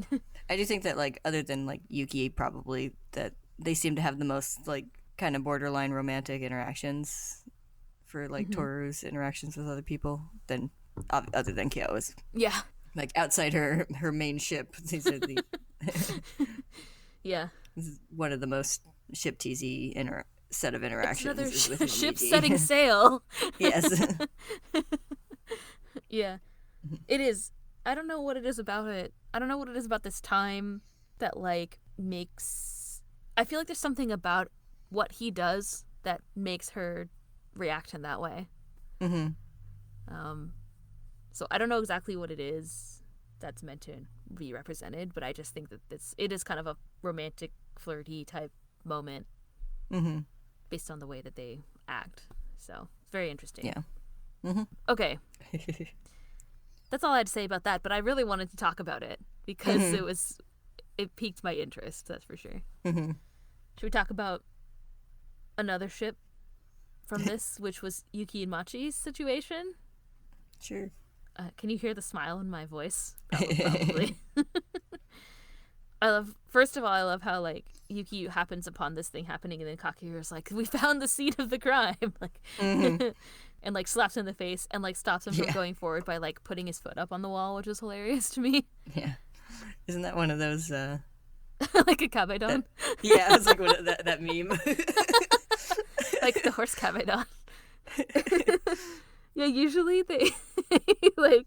I do think that like other than like Yuki probably that they seem to have the most like kind of borderline romantic interactions for like Tohru's interactions with other people than other than Kyo is. Yeah. Like outside her main ship, these are the yeah. This is one of the most ship teasy set of interactions. It's is with another ship Momiji. setting sail. Yes. Yeah. It is. I don't know what it is about it. I don't know what it is about this time that like makes. I feel like there's something about what he does that makes her react in that way. So I don't know exactly what it is that's meant to be represented, but I just think that it is kind of a romantic, flirty type moment based on the way that they act. So it's very interesting. Yeah. Okay. That's all I had to say about that, but I really wanted to talk about it because it piqued my interest, that's for sure. Should we talk about another ship from this, which was Yuki and Machi's situation? Sure. Can you hear the smile in my voice? Probably. First of all, I love how like Yuki happens upon this thing happening, and then Kakeru's like, "We found the scene of the crime," like, and like slaps him in the face and like stops him from going forward by like putting his foot up on the wall, which was hilarious to me. Yeah, isn't that one of those? Like a kabedon? Yeah, it's like that meme. Like the horse kabedon. Yeah, usually they like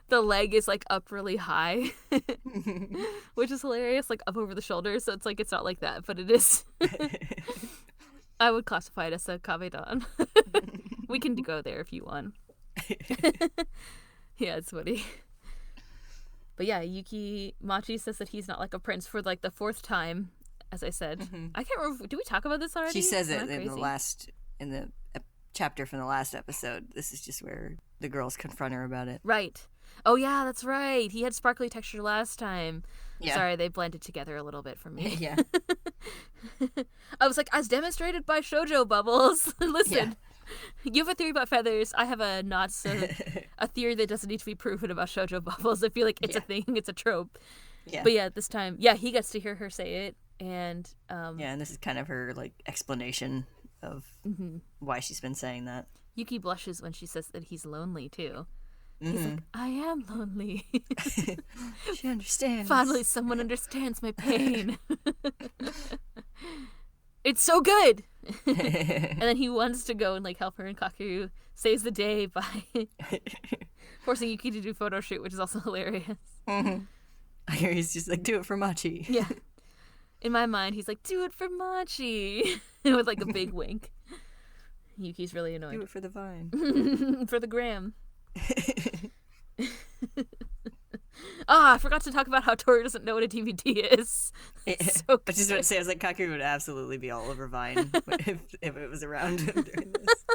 the leg is like up really high, which is hilarious, like up over the shoulders. So it's like it's not like that, but it is. I would classify it as a kabedon. We can go there if you want. Yeah, it's funny. But yeah, Machi says that he's not like a prince for like the 4th time, as I said. I can't remember. Did we talk about this already? She says it in the chapter from the last episode. This is just where the girls confront her about it. Right. Oh yeah, that's right. He had sparkly texture last time. Yeah. Sorry, they blended together a little bit for me. Yeah. I was like, as demonstrated by Shoujo Bubbles. Listen. You have a theory about feathers. I have a not so a theory that doesn't need to be proven about shoujo bubbles. I feel like it's a thing. It's a trope. Yeah. But yeah, this time, he gets to hear her say it, and and this is kind of her like explanation of why she's been saying that. Yuki blushes when she says that he's lonely too. He's like, I am lonely. She understands. Finally, someone understands my pain. It's so good. And then he wants to go and like help her, and Kakeru saves the day by forcing Yuki to do a photo shoot, which is also hilarious. I hear he's just like, do it for Machi. Yeah. In my mind, he's like, do it for Machi. With like a big wink. Yuki's really annoyed. Do it for the vine. For the gram. I forgot to talk about how Tohru doesn't know what a DVD is. So but just want to say, I was like, Kakeru would absolutely be all over Vine if it was around during this.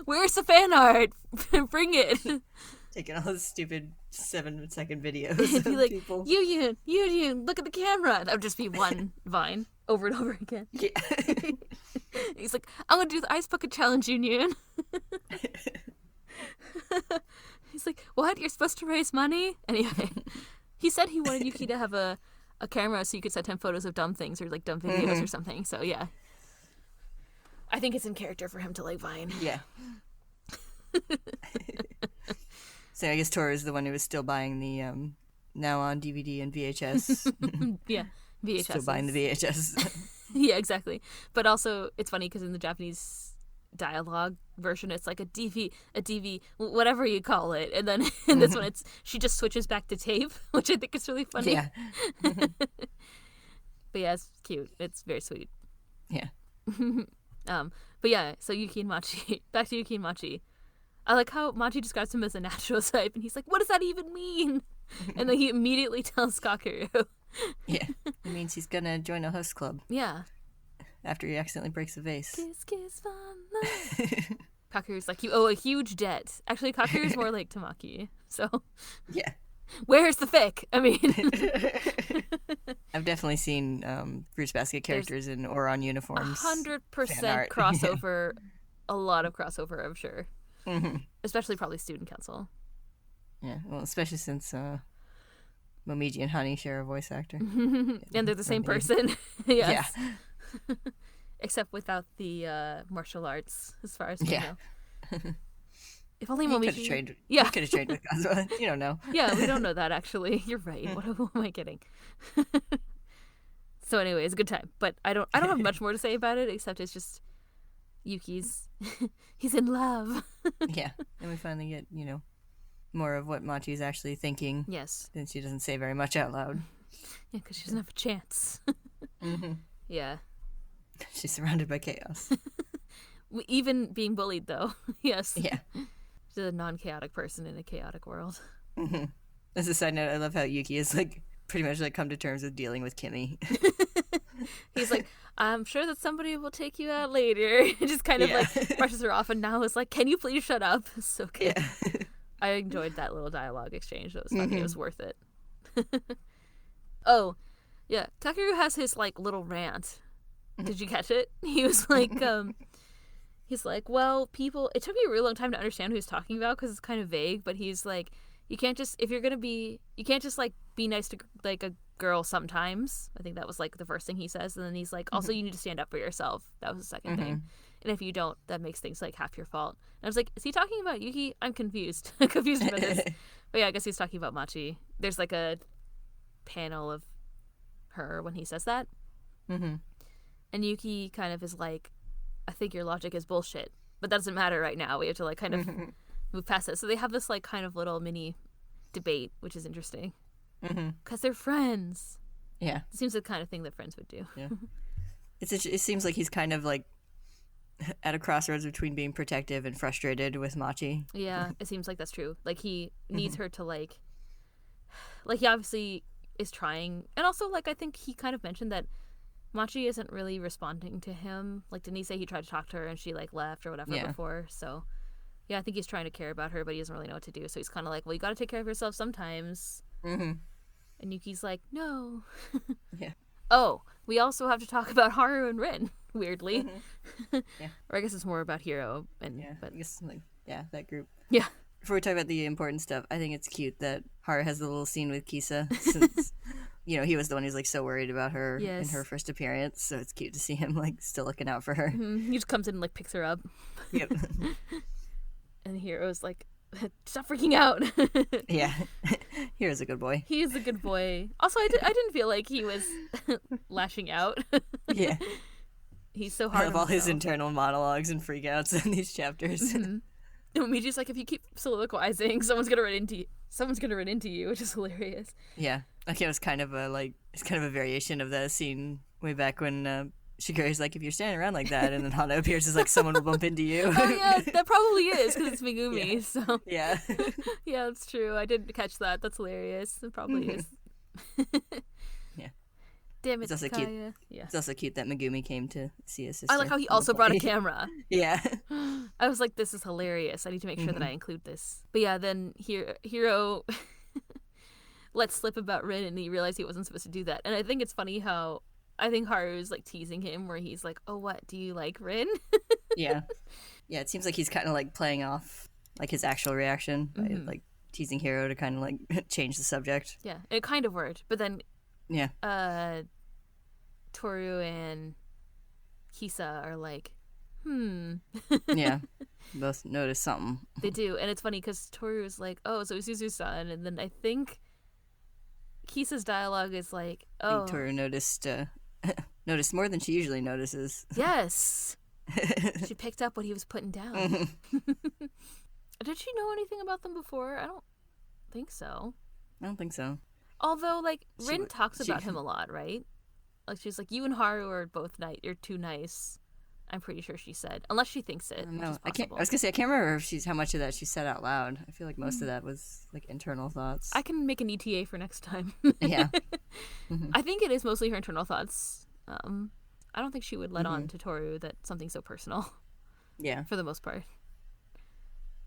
Where's the fan art? Bring it. Taking all those stupid 7-second videos He'd of be like, people. Yuyun, look at the camera. That would just be one Vine over and over again. Yeah. He's like, I'm gonna do the ice bucket challenge, Yuyun. He's like, what? You're supposed to raise money? Anyway, he said he wanted Yuki to have a camera so you could send him photos of dumb things or like dumb videos or something. So yeah, I think it's in character for him to like Vine. Yeah. So I guess Tohru is the one who was still buying the now on DVD and VHS. Yeah, VHS. Still buying the VHS. Yeah, exactly. But also, it's funny because in the Japanese dialogue version, it's like a DV, whatever you call it, and then in this one, she just switches back to tape, which I think is really funny. Yeah. But yeah, it's cute. It's very sweet. Yeah. But yeah, so Yuki and Machi. Back to Yuki and Machi. I like how Machi describes him as a natural type, and he's like, what does that even mean? And then he immediately tells Kakeru. Yeah. It means he's gonna join a host club. Yeah. After he accidentally breaks a vase. Kiss, kiss, fun love. Kakeru's like, you owe a huge debt. Actually, Kakeru's more like Tamaki. So, yeah. Where's the fic? I mean, I've definitely seen Fruits Basket characters in Oron uniforms. 100% crossover. A lot of crossover, I'm sure. Especially probably student council. Yeah, well, especially since Momiji and Honey share a voice actor. And they're the same person. Yes. Yeah. Except without the martial arts, as far as we Yeah. know. If only He Momiji... could have trained. Yeah. He could have trained with Kazuma. You don't know. Yeah, we don't know that, actually. You're right. Who am I kidding? So anyway, it's a good time. But I don't have much more to say about it, except it's just Yuki's... he's in love. Yeah. And we finally get, more of what Machi's actually thinking. Yes. Since she doesn't say very much out loud. Yeah, because she doesn't have a chance. Yeah. She's surrounded by chaos. Even being bullied, though. Yes. Yeah. She's a non-chaotic person in a chaotic world. As a side note, I love how Yuki is pretty much come to terms with dealing with Kimmy. He's like, I'm sure that somebody will take you out later. Just kind of brushes her off, and now is like, can you please shut up? So good. Yeah. I enjoyed that little dialogue exchange. That was funny. It was worth it. Oh, yeah. Kakeru has his little rant. Did you catch it? He was like, he's like, well, people. It took me a really long time to understand who he's talking about because it's kind of vague. But he's like, you can't just if you're gonna be, you can't just be nice to a girl sometimes. I think that was the first thing he says, and then he's like, also you need to stand up for yourself. That was the second thing. And if you don't, that makes things half your fault. And I was like, is he talking about Yuki? I'm confused. I'm confused about this. But yeah, I guess he's talking about Machi. There's a panel of her when he says that. And Yuki kind of is like, I think your logic is bullshit. But that doesn't matter right now. We have to kind of move past it. So they have this kind of little mini debate, which is interesting. Because they're friends. Yeah. It seems the kind of thing that friends would do. Yeah. It seems like he's kind of at a crossroads between being protective and frustrated with Machi. Yeah, it seems like that's true. He needs her to he obviously is trying, and also I think he kind of mentioned that Machi isn't really responding to him. Didn't he say he tried to talk to her and she left or whatever before? So yeah, I think he's trying to care about her, but he doesn't really know what to do. So he's kind of well, you got to take care of yourself sometimes. And Yuki's like, no. Yeah. Oh, we also have to talk about Haru and Rin, weirdly. Yeah. Or I guess it's more about Hiro. I guess, like, that group. Yeah. Before we talk about the important stuff, I think it's cute that Haru has the little scene with Kisa, since, he was the one who's, like, so worried about her in her first appearance, so it's cute to see him, like, still looking out for her. He just comes in and, like, picks her up. Yep. And Hiro's like, stop freaking out. Yeah. Hiro's a good boy. He is a good boy. Also, I didn't feel like he was lashing out. Yeah. He's so hard Of on all his himself. internal monologues and freakouts in these chapters. And Miji's like, if you keep soliloquizing, someone's gonna run into you, which is hilarious. Yeah. Like, it was kind of a variation of that scene way back when Shigeru's like, if you're standing around like that, and then Hana appears as like, someone will bump into you. Oh yeah, that probably is, because it's Megumi, Yeah. so. Yeah. Yeah, that's true. I didn't catch that. That's hilarious. It probably is. Yeah. Damn it, It's also cute. Takaya. Yeah. It's also cute that Megumi came to see his sister. I like how he on the also brought a play. camera. Yeah. I was like, this is hilarious. I need to make sure that I include this. But yeah, then Hiro let slip about Rin, and he realized he wasn't supposed to do that. And I think it's funny how I think Haru's like teasing him, where he's like, oh, what? Do you like Rin? Yeah. Yeah, it seems like he's kind of like playing off like his actual reaction by like teasing Hiro to kind of like change the subject. Yeah, it kind of worked. But then Yeah. Tohru and Kisa are like, Yeah. Both notice something. They do. And it's funny because Tohru is like, oh, so Suzu-san. And then I think Kisa's dialogue is like, I oh, think Tohru noticed more than she usually notices. yes. She picked up what he was putting down. Did she know anything about them before? I don't think so. I don't think so. Although, like, Rin would- talks about him a lot, right? Like, she's like, you and Haru are both you're too nice. I'm pretty sure she said. Unless she thinks it, which No, is I can't. possible. I was gonna say I can't remember if how much of that she said out loud. I feel like most of that was like internal thoughts. I can make an ETA for next time. Yeah. I think it is mostly her internal thoughts. I don't think she would let on to Tohru that something so personal, Yeah. for the most part.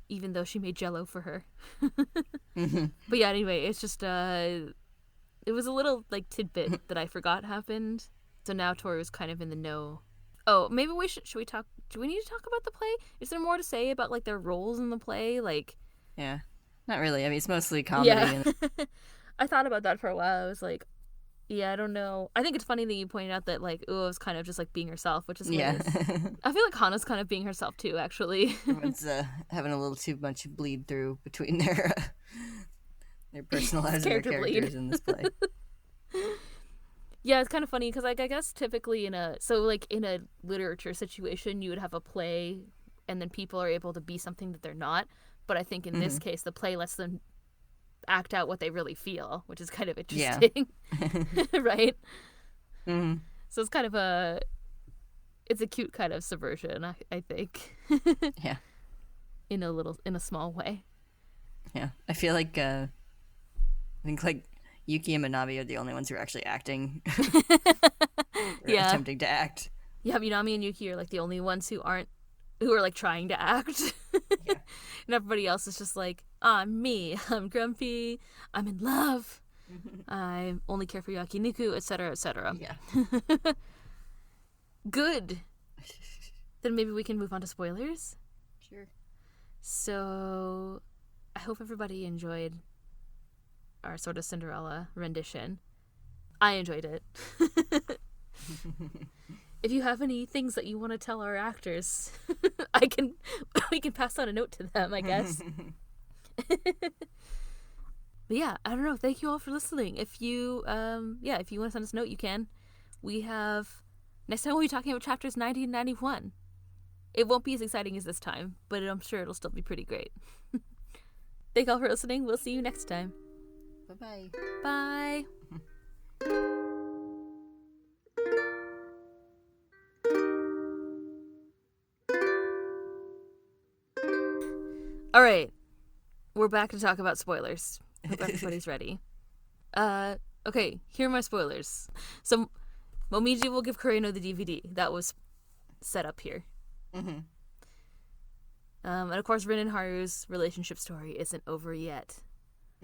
Even though she made Jello for her. But yeah, anyway, it's just it was a little like tidbit that I forgot happened. So now Toru's kind of in the know. Oh, maybe should we talk? Do we need to talk about the play? Is there more to say about like their roles in the play? Like, Yeah. Not really. I mean, it's mostly comedy. yeah. And I thought about that for a while. I was like, yeah, I don't know. I think it's funny that you pointed out that like Uo is kind of just like being herself, which is yeah. hilarious. I feel like Hana's kind of being herself too, actually. Everyone's having a little too much bleed through between their personal lives and their Character bleed. characters in this play. Yeah, it's kind of funny because like I guess typically in a literature situation you would have a play and then people are able to be something that they're not. But I think in this case the play lets them act out what they really feel, which is kind of interesting. Right? Mm-hmm. So it's kind of it's a cute kind of subversion, I think. Yeah. In a small way. Yeah. I feel like I think like Yuki and Minami are the only ones who are actually acting. Yeah. Attempting to act. Yeah, Minami and Yuki are like the only ones who are like trying to act. Yeah. And everybody else is just like, I'm me. I'm grumpy. I'm in love. I only care for yakiniku, etc., etc. Yeah. Good. Then maybe we can move on to spoilers. Sure. So, I hope everybody enjoyed our Sorta Cinderella rendition. I enjoyed it. If you have any things that you want to tell our actors, we can pass on a note to them, I guess. But yeah, I don't know. Thank you all for listening. If you if you want to send us a note, you can. Next time we'll be talking about chapters 90 and 91. It won't be as exciting as this time, but I'm sure it'll still be pretty great. Thank you all for listening. We'll see you next time. Bye-bye. Bye. All right. We're back to talk about spoilers. Hope everybody's ready. Okay, here are my spoilers. So, Momiji will give Kureno the DVD. That was set up here. Mm-hmm. And of course, Rin and Haru's relationship story isn't over yet.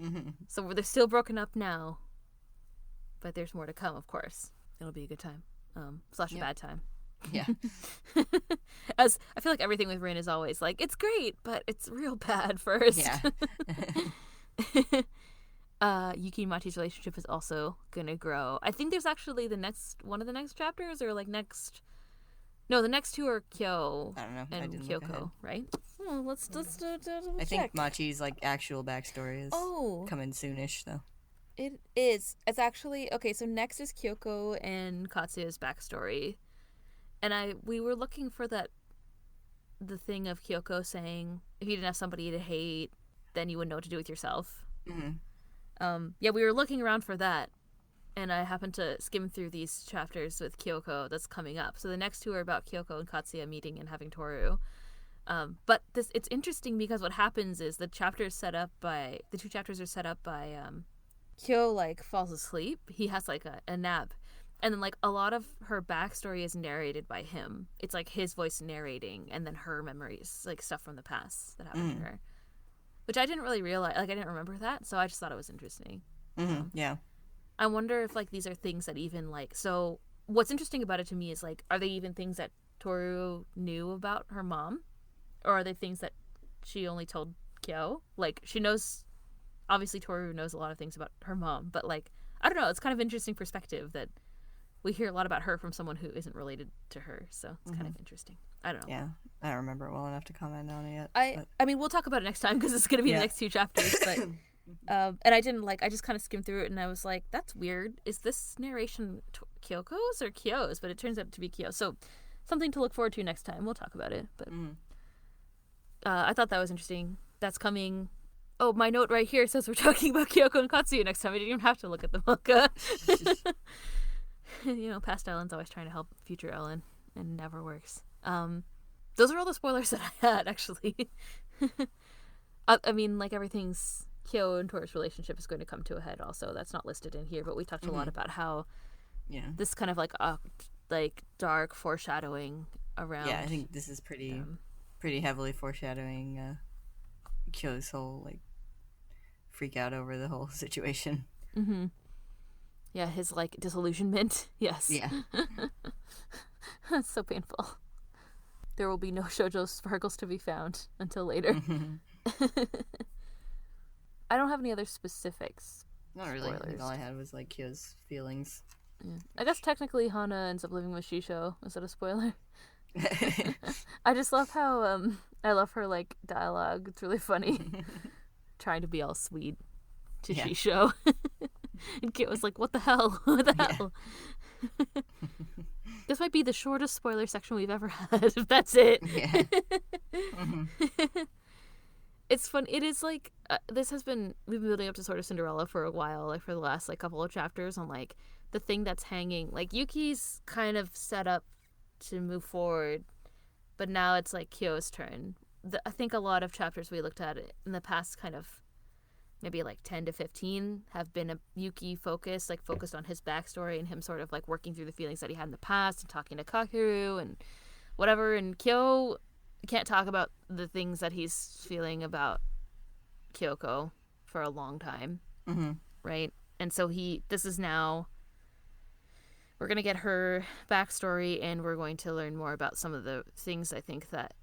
Mm-hmm. So they're still broken up now. But there's more to come, of course. It'll be a good time. Slash a bad time. Yeah. As I feel like everything with Rin is always like, it's great, but it's real bad first. Yeah. Yuki and Machi's relationship is also gonna grow. I think there's actually one of the next chapters, or like next. No, the next two are Kyo I don't know. I and didn't look ahead. Kyoko, right? Oh, let's I think Machi's like actual backstory is coming soonish though. It is. It's actually okay. So next is Kyoko and Katsuya's backstory, and we were looking for the thing of Kyoko saying, if you didn't have somebody to hate, then you wouldn't know what to do with yourself. Mm-hmm. Yeah, we were looking around for that, and I happened to skim through these chapters with Kyoko that's coming up. So the next two are about Kyoko and Katsuya meeting and having Tohru. But it's interesting because what happens is the two chapters are set up by Kyo like falls asleep. He has like a nap, and then like a lot of her backstory is narrated by him. It's like his voice narrating, and then her memories, like stuff from the past that happened to her, which I didn't really realize. Like I didn't remember that, so I just thought it was interesting. Yeah. I wonder if like these are things that even like, so what's interesting about it to me is like, are they even things that Tohru knew about her mom, or are they things that she only told Kyo? Like she knows, obviously Tohru knows a lot of things about her mom, but like I don't know, it's kind of interesting perspective that we hear a lot about her from someone who isn't related to her, so it's kind of interesting. I don't know. Yeah, I don't remember it well enough to comment on it yet. I mean, we'll talk about it next time because it's going to be the next two chapters, but and I just kind of skimmed through it and I was like, that's weird. Is this narration Kyoko's or Kyo's? But it turns out to be Kyo. So something to look forward to next time. We'll talk about it. But I thought that was interesting. That's coming. Oh, my note right here says we're talking about Kyoko and Katsuya next time. I didn't even have to look at the manga. Past Ellen's always trying to help future Ellen and never works. Those are all the spoilers that I had, actually. I mean, like, everything's Kyo and Tohru's relationship is going to come to a head also. That's not listed in here, but we talked a lot about how this kind of like dark foreshadowing around. Yeah, I think this is pretty heavily foreshadowing Kyo's whole like freak out over the whole situation. Yeah, his like disillusionment. Yes. Yeah. That's so painful. There will be no shoujo sparkles to be found until later. I don't have any other specifics. Not really. Spoilers. I think all I had was like Kyo's feelings. Yeah. I guess technically Hana ends up living with Shishou. Is that a spoiler? I just love how I love her like dialogue. It's really funny. Trying to be all sweet to Shishou. And Kit was like, what the hell? What the hell? This might be the shortest spoiler section we've ever had, if that's it. Yeah. It's fun. It is like, we've been building up to Sorta Cinderella for a while, like for the last like couple of chapters on like the thing that's hanging. Like Yuki's kind of set up to move forward, but now it's like Kyo's turn. I think a lot of chapters we looked at in the past kind of maybe like 10 to 15 have been a Yuki focus, like focused on his backstory and him sort of like working through the feelings that he had in the past and talking to Kakeru and whatever. And Kyo can't talk about the things that he's feeling about Kyoko for a long time, right? And so this is now, we're going to get her backstory and we're going to learn more about some of the things I think that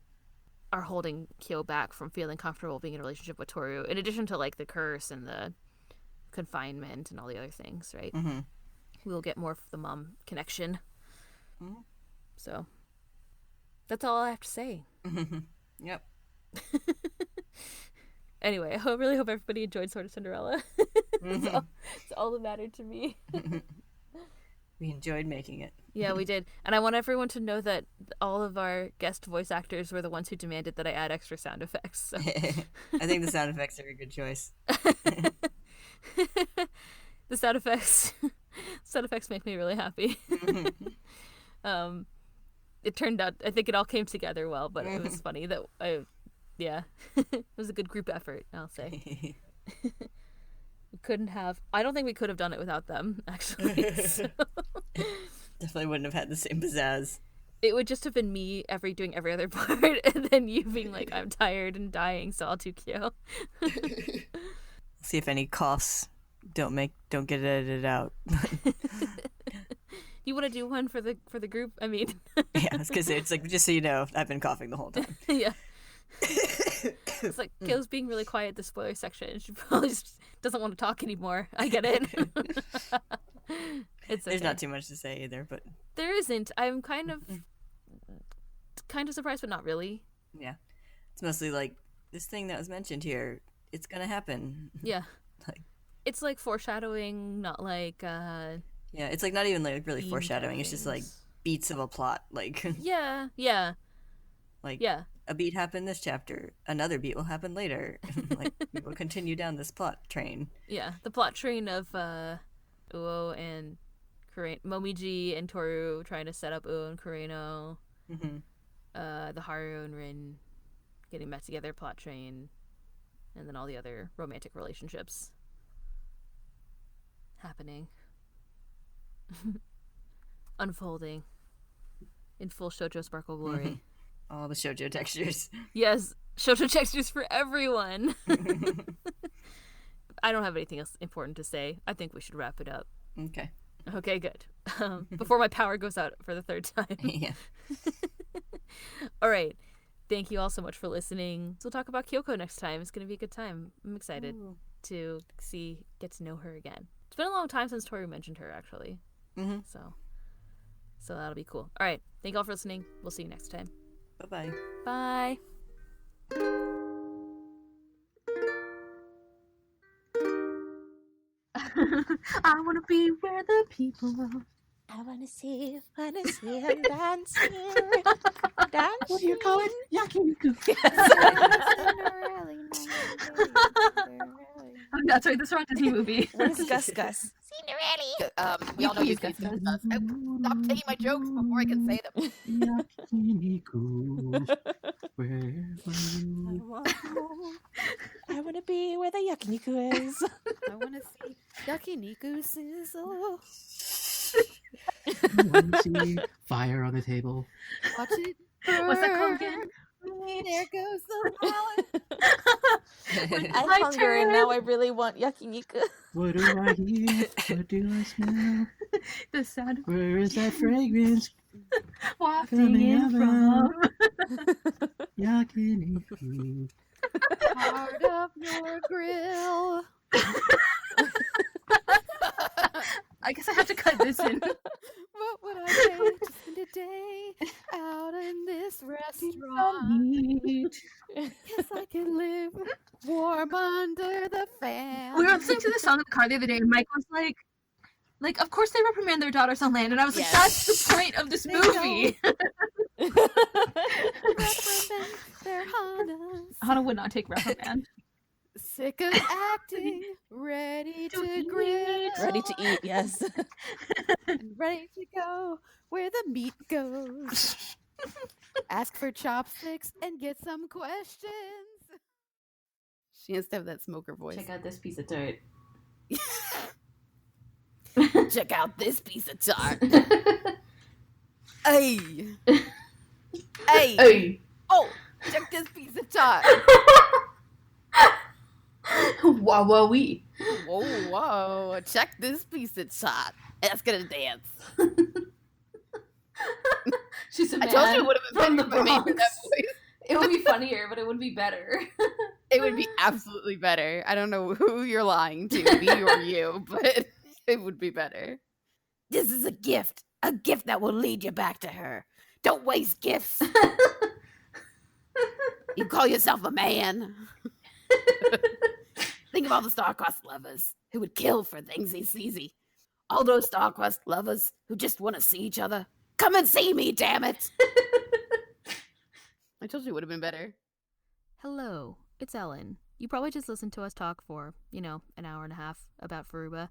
are holding Kyo back from feeling comfortable being in a relationship with Tohru, in addition to like the curse and the confinement and all the other things, right? We'll get more of the mom connection. So that's all I have to say. Yep. Anyway, I really hope everybody enjoyed Sorta Cinderella. It's all that mattered to me. We enjoyed making it. Yeah, we did. And I want everyone to know that all of our guest voice actors were the ones who demanded that I add extra sound effects. So. I think the sound effects are a good choice. The sound effects make me really happy. It turned out, I think it all came together well, but it was funny that it was a good group effort, I'll say. I don't think we could have done it without them, actually. So. Definitely wouldn't have had the same pizzazz. It would just have been me doing every other part, and then you being like, I'm tired and dying, so I'll do Kyo. See if any coughs don't get edited out. You want to do one for the group? I mean, Yeah, because it's like, just so you know, I've been coughing the whole time. yeah. It's like Kyo's being really quiet at the spoiler section. She probably just doesn't want to talk anymore. I get it. It's okay. There's not too much to say either, but There isn't. I'm kind of surprised, but not really. yeah, it's mostly like this thing that was mentioned here. It's gonna happen. Yeah. Like, It's like foreshadowing, not like yeah, it's like not even like really theme foreshadowing. It's just like things. beats of a plot. Like Yeah. like Yeah. a beat happened this chapter, another beat will happen later. Like we will continue down this plot train. Yeah. The plot train of Uo and Momiji and Toru trying to set up Uo and Kureno. Mm-hmm. The Haru and Rin getting back together plot train, and then all the other romantic relationships happening. Unfolding in full shoujo sparkle glory. All the shoujo textures. Yes, shoujo textures for everyone. I don't have anything else important to say. I think we should wrap it up. Okay. Okay, good. Before my power goes out for the third time. Yeah. All right. Thank you all so much for listening. So we'll talk about Kyoko next time. It's going to be a good time. I'm excited to get to know her again. It's been a long time since Toru mentioned her, actually. Mm-hmm. So that'll be cool. All right. Thank you all for listening. We'll see you next time. Bye-bye. Bye. I want to be where the people are. I wanna see him dancing. What do you call it? Yakiniku. That's right, the Sorta Disney movie. Where's Gus Gus? We all know he's Gus. Stop taking my jokes before I can say them. Yakiniku, where are you? I wanna be where the yakiniku is. I want to see yakiniku sizzle. I want to see fire on the table. Watch it. What's that called again? There goes the wallet. I hunger and now I really want yakiniku. What do I hear? What do I smell? The sound Where is that fragrance wafting coming in from. Yakiniku. Part of your grill. I guess I have to cut this in. What would I pay to spend a day out in this restaurant? Yes, I can live warm under the fan. We were listening to the song in the car the other day, and Mike was like, of course they reprimand their daughters on land, and I was like, that's the point of this They movie. Reprimand their Hanas. Hana would not take reprimand. Sick of acting, ready to grill. Ready to eat, yes. And ready to go where the meat goes. Ask for chopsticks and get some questions. She has to have that smoker voice. Check out this piece of tart. Check out this piece of tart. Hey. Hey. Hey. Oh, check this piece of tart. Wow, wee. Whoa. Check this piece of tart. That's gonna dance. She's a I man told you it would have been from better the if I made her Bronx. that voice. It would be funnier, but it would be better. It would be absolutely better. I don't know who you're lying to, me or you, but it would be better. This is a gift that will lead you back to her. Don't waste gifts. You call yourself a man. Think of all the star-crossed lovers who would kill for things easy. All those star-crossed lovers who just want to see each other. Come and see me, damn it! I told you it would have been better. Hello, it's Ellen. You probably just listened to us talk for, an hour and a half about Furuba.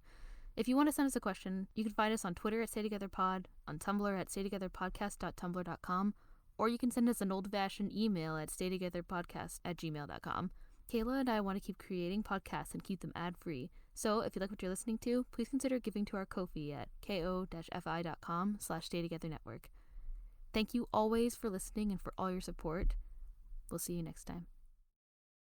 If you want to send us a question, you can find us on Twitter at staytogetherpod, on Tumblr at staytogetherpodcast.tumblr.com, or you can send us an old-fashioned email at staytogetherpodcast@gmail.com. Kayla and I want to keep creating podcasts and keep them ad-free. So if you like what you're listening to, please consider giving to our Ko-fi at ko-fi.com/staytogethernetwork. Thank you always for listening and for all your support. We'll see you next time.